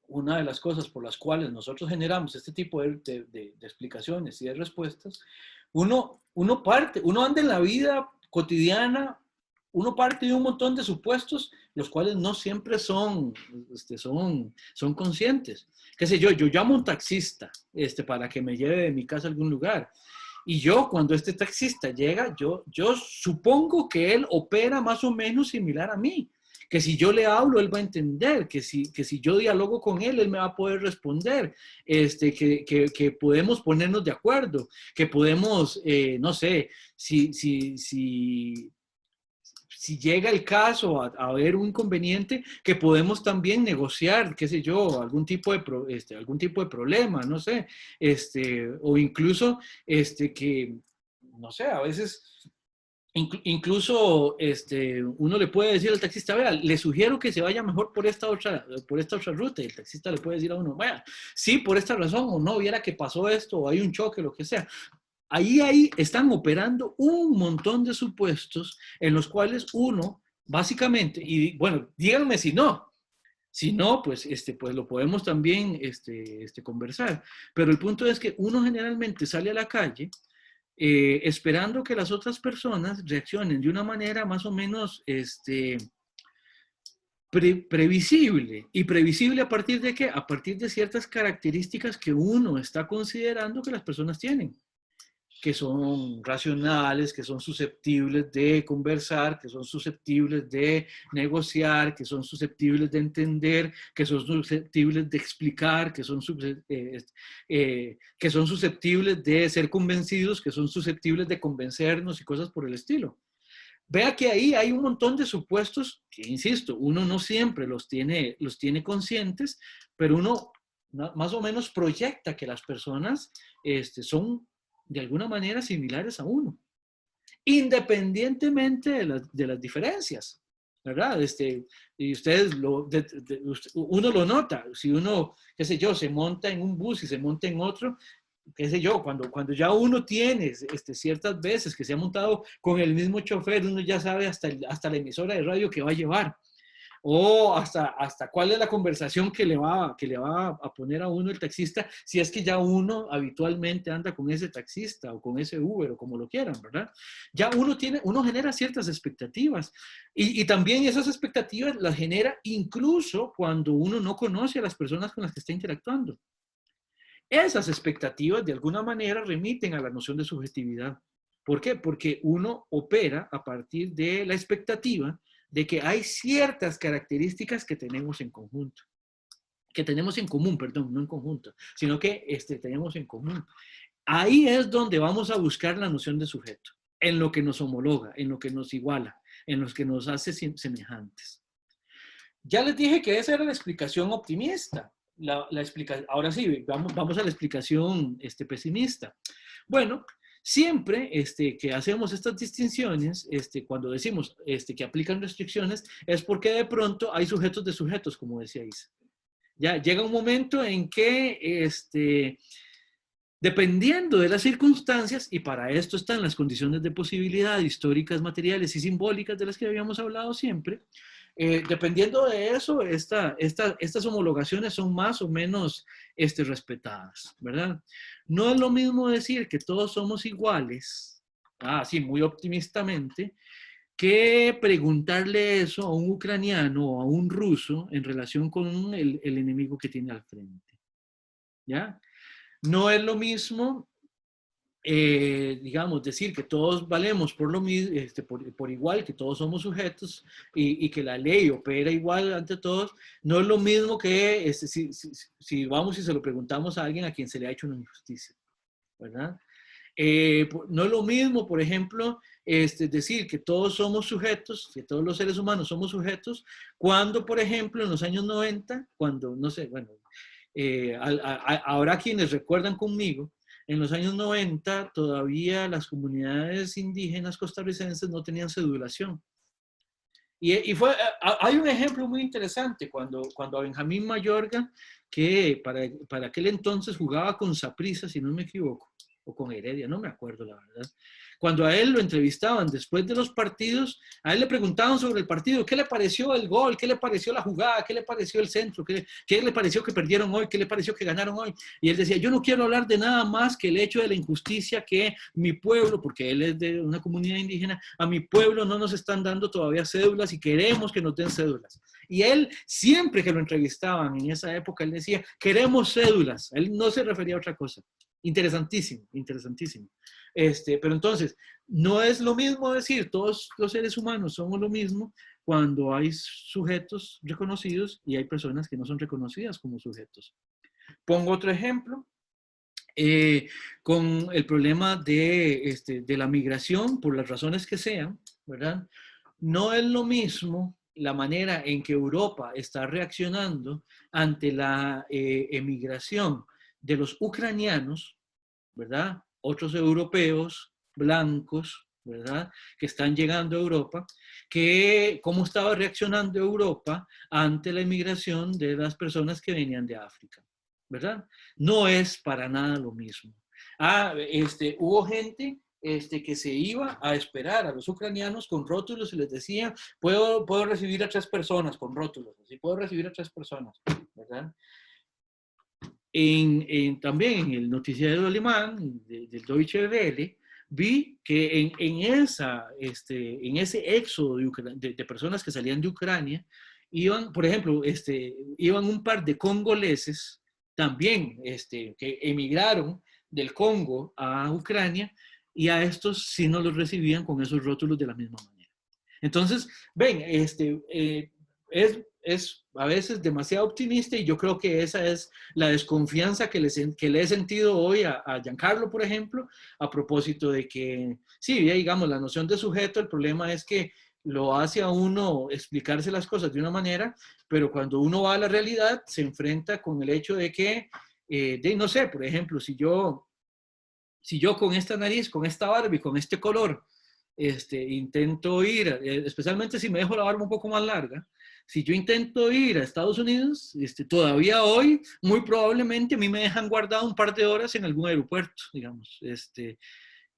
una de las cosas por las cuales nosotros generamos este tipo de explicaciones y de respuestas, uno anda en la vida cotidiana, uno parte de un montón de supuestos, los cuales no siempre son conscientes. Qué sé yo llamo a un taxista para que me lleve de mi casa a algún lugar. Y yo, cuando este taxista llega, yo supongo que él opera más o menos similar a mí. Que si yo le hablo, él va a entender. Que si yo dialogo con él, él me va a poder responder. Que podemos ponernos de acuerdo. Que podemos, no sé, si llega el caso a haber un inconveniente, que podemos también negociar, qué sé yo, algún tipo de problema, no sé, o incluso que, no sé, a veces Incluso uno le puede decir al taxista, vea, le sugiero que se vaya mejor por esta otra ruta, y el taxista le puede decir a uno, vaya, sí, por esta razón, o no, viera que pasó esto, o hay un choque, lo que sea. Ahí están operando un montón de supuestos en los cuales uno, básicamente, y bueno, díganme si no, pues lo podemos también conversar. Pero el punto es que uno generalmente sale a la calle esperando que las otras personas reaccionen de una manera más o menos previsible. ¿Y previsible a partir de qué? A partir de ciertas características que uno está considerando que las personas tienen, que son racionales, que son susceptibles de conversar, que son susceptibles de negociar, que son susceptibles de entender, que son susceptibles de explicar, que son susceptibles de ser convencidos, que son susceptibles de convencernos y cosas por el estilo. Vea que ahí hay un montón de supuestos que, insisto, uno no siempre los tiene conscientes, pero uno más o menos proyecta que las personas son de alguna manera similares a uno, independientemente de las diferencias, ¿verdad? Y ustedes, uno lo nota, si uno, qué sé yo, se monta en un bus y se monta en otro, qué sé yo, cuando ya uno tiene ciertas veces que se ha montado con el mismo chofer, uno ya sabe hasta la emisora de radio que va a llevar, o hasta cuál es la conversación que le va a poner a uno el taxista, si es que ya uno habitualmente anda con ese taxista o con ese Uber o como lo quieran, ¿verdad? Ya uno genera ciertas expectativas y también esas expectativas las genera incluso cuando uno no conoce a las personas con las que está interactuando. Esas expectativas de alguna manera remiten a la noción de subjetividad. ¿Por qué? Porque uno opera a partir de la expectativa de que hay ciertas características que tenemos en conjunto, que tenemos en común, perdón, no en conjunto, sino que tenemos en común. Ahí es donde vamos a buscar la noción de sujeto, en lo que nos homologa, en lo que nos iguala, en lo que nos hace semejantes. Ya les dije que esa era la explicación optimista. Ahora sí, vamos a la explicación pesimista. Bueno, siempre que hacemos estas distinciones, cuando decimos que aplican restricciones, es porque de pronto hay sujetos de sujetos, como decía Isa. Ya llega un momento en que, dependiendo de las circunstancias, y para esto están las condiciones de posibilidad históricas, materiales y simbólicas de las que habíamos hablado siempre, dependiendo de eso, estas homologaciones son más o menos respetadas, ¿verdad? No es lo mismo decir que todos somos iguales, así muy optimistamente, que preguntarle eso a un ucraniano o a un ruso en relación con el enemigo que tiene al frente, ¿ya? No es lo mismo digamos, decir que todos valemos por lo mismo, por igual, que todos somos sujetos y que la ley opera igual ante todos, no es lo mismo que si vamos y se lo preguntamos a alguien a quien se le ha hecho una injusticia, ¿verdad? No es lo mismo, por ejemplo, decir que todos somos sujetos, que todos los seres humanos somos sujetos, cuando, por ejemplo, en los años 90, cuando, no sé, bueno, ahora quienes recuerdan conmigo, en los años 90 todavía las comunidades indígenas costarricenses no tenían cedulación. Y hay un ejemplo muy interesante cuando a Benjamín Mayorga, que para aquel entonces jugaba con Saprissa, si no me equivoco, o con Heredia, no me acuerdo la verdad. Cuando a él lo entrevistaban después de los partidos, a él le preguntaban sobre el partido, ¿qué le pareció el gol? ¿Qué le pareció la jugada? ¿Qué le pareció el centro? ¿Qué le pareció que perdieron hoy? ¿Qué le pareció que ganaron hoy? Y él decía, yo no quiero hablar de nada más que el hecho de la injusticia que mi pueblo, porque él es de una comunidad indígena, a mi pueblo no nos están dando todavía cédulas y queremos que nos den cédulas. Y él, siempre que lo entrevistaban en esa época, él decía, queremos cédulas. Él no se refería a otra cosa. Interesantísimo, interesantísimo. Pero entonces, no es lo mismo decir todos los seres humanos somos lo mismo cuando hay sujetos reconocidos y hay personas que no son reconocidas como sujetos. Pongo otro ejemplo. Con el problema de la migración, por las razones que sean, ¿verdad? No es lo mismo la manera en que Europa está reaccionando ante la emigración de los ucranianos, ¿verdad? Otros europeos, blancos, ¿verdad? Que están llegando a Europa, cómo estaba reaccionando Europa ante la inmigración de las personas que venían de África, ¿verdad? No es para nada lo mismo. Hubo gente que se iba a esperar a los ucranianos con rótulos y les decía, puedo recibir a 3 personas con rótulos, así puedo recibir a 3 personas, ¿verdad? También en el noticiero alemán del Deutsche Welle, vi que en ese éxodo de personas que salían de Ucrania, iban, por ejemplo, iban un par de congoleses también que emigraron del Congo a Ucrania, y a estos sí no los recibían con esos rótulos de la misma manera. Entonces, ven, es a veces demasiado optimista, y yo creo que esa es la desconfianza que le he sentido hoy a Giancarlo, por ejemplo, a propósito de que, sí, digamos, la noción de sujeto, el problema es que lo hace a uno explicarse las cosas de una manera, pero cuando uno va a la realidad se enfrenta con el hecho de que, no sé, por ejemplo, si yo con esta nariz, con esta barba y con este color, intento ir, especialmente si me dejo la barba un poco más larga, si yo intento ir a Estados Unidos, todavía hoy, muy probablemente a mí me dejan guardado un par de horas en algún aeropuerto, digamos,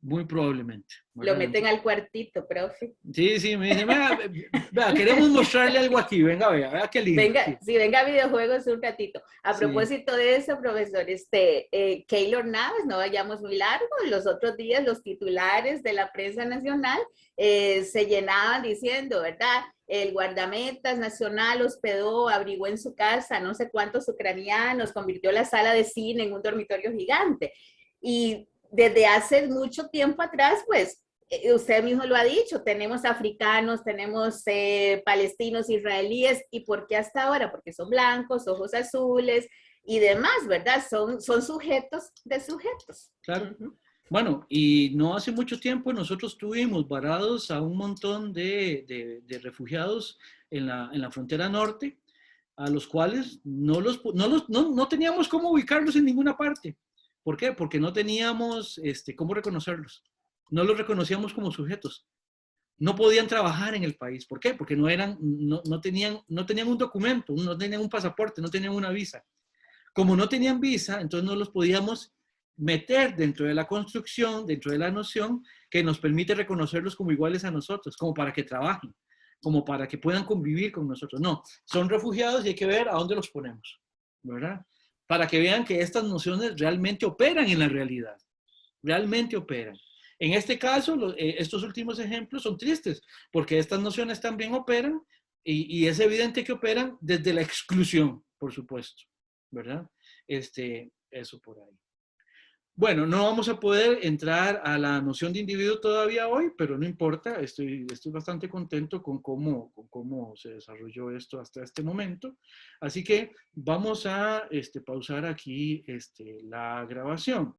muy probablemente, Lo ¿verdad? meten al cuartito, profe. Sí, me dicen, vea, queremos mostrarle algo aquí, venga, vea qué lindo. Venga, sí, venga a videojuegos un ratito. A Sí. propósito de eso, profesor, Keylor Navas, no vayamos muy largo, los otros días los titulares de la prensa nacional se llenaban diciendo, ¿verdad? El guardametas nacional hospedó, abrigó en su casa no sé cuántos ucranianos, convirtió la sala de cine en un dormitorio gigante. Y desde hace mucho tiempo atrás, pues, usted mismo lo ha dicho, tenemos africanos, tenemos palestinos, israelíes, ¿y por qué hasta ahora? Porque son blancos, ojos azules y demás, ¿verdad? Son sujetos de sujetos. Claro. Bueno, y no hace mucho tiempo nosotros tuvimos varados a un montón de refugiados en la frontera norte, a los cuales no teníamos cómo ubicarlos en ninguna parte. ¿Por qué? Porque no teníamos cómo reconocerlos. No los reconocíamos como sujetos. No podían trabajar en el país. ¿Por qué? Porque no tenían un documento, no tenían un pasaporte, no tenían una visa. Como no tenían visa, entonces no los podíamos meter dentro de la construcción, dentro de la noción que nos permite reconocerlos como iguales a nosotros, como para que trabajen, como para que puedan convivir con nosotros. No, son refugiados y hay que ver a dónde los ponemos, ¿verdad? Para que vean que estas nociones realmente operan en la realidad, realmente operan. En este caso, estos últimos ejemplos son tristes, porque estas nociones también operan, y es evidente que operan desde la exclusión, por supuesto, ¿verdad? Eso por ahí. Bueno, no vamos a poder entrar a la noción de individuo todavía hoy, pero no importa, estoy bastante contento con cómo se desarrolló esto hasta este momento. Así que vamos a pausar aquí la grabación.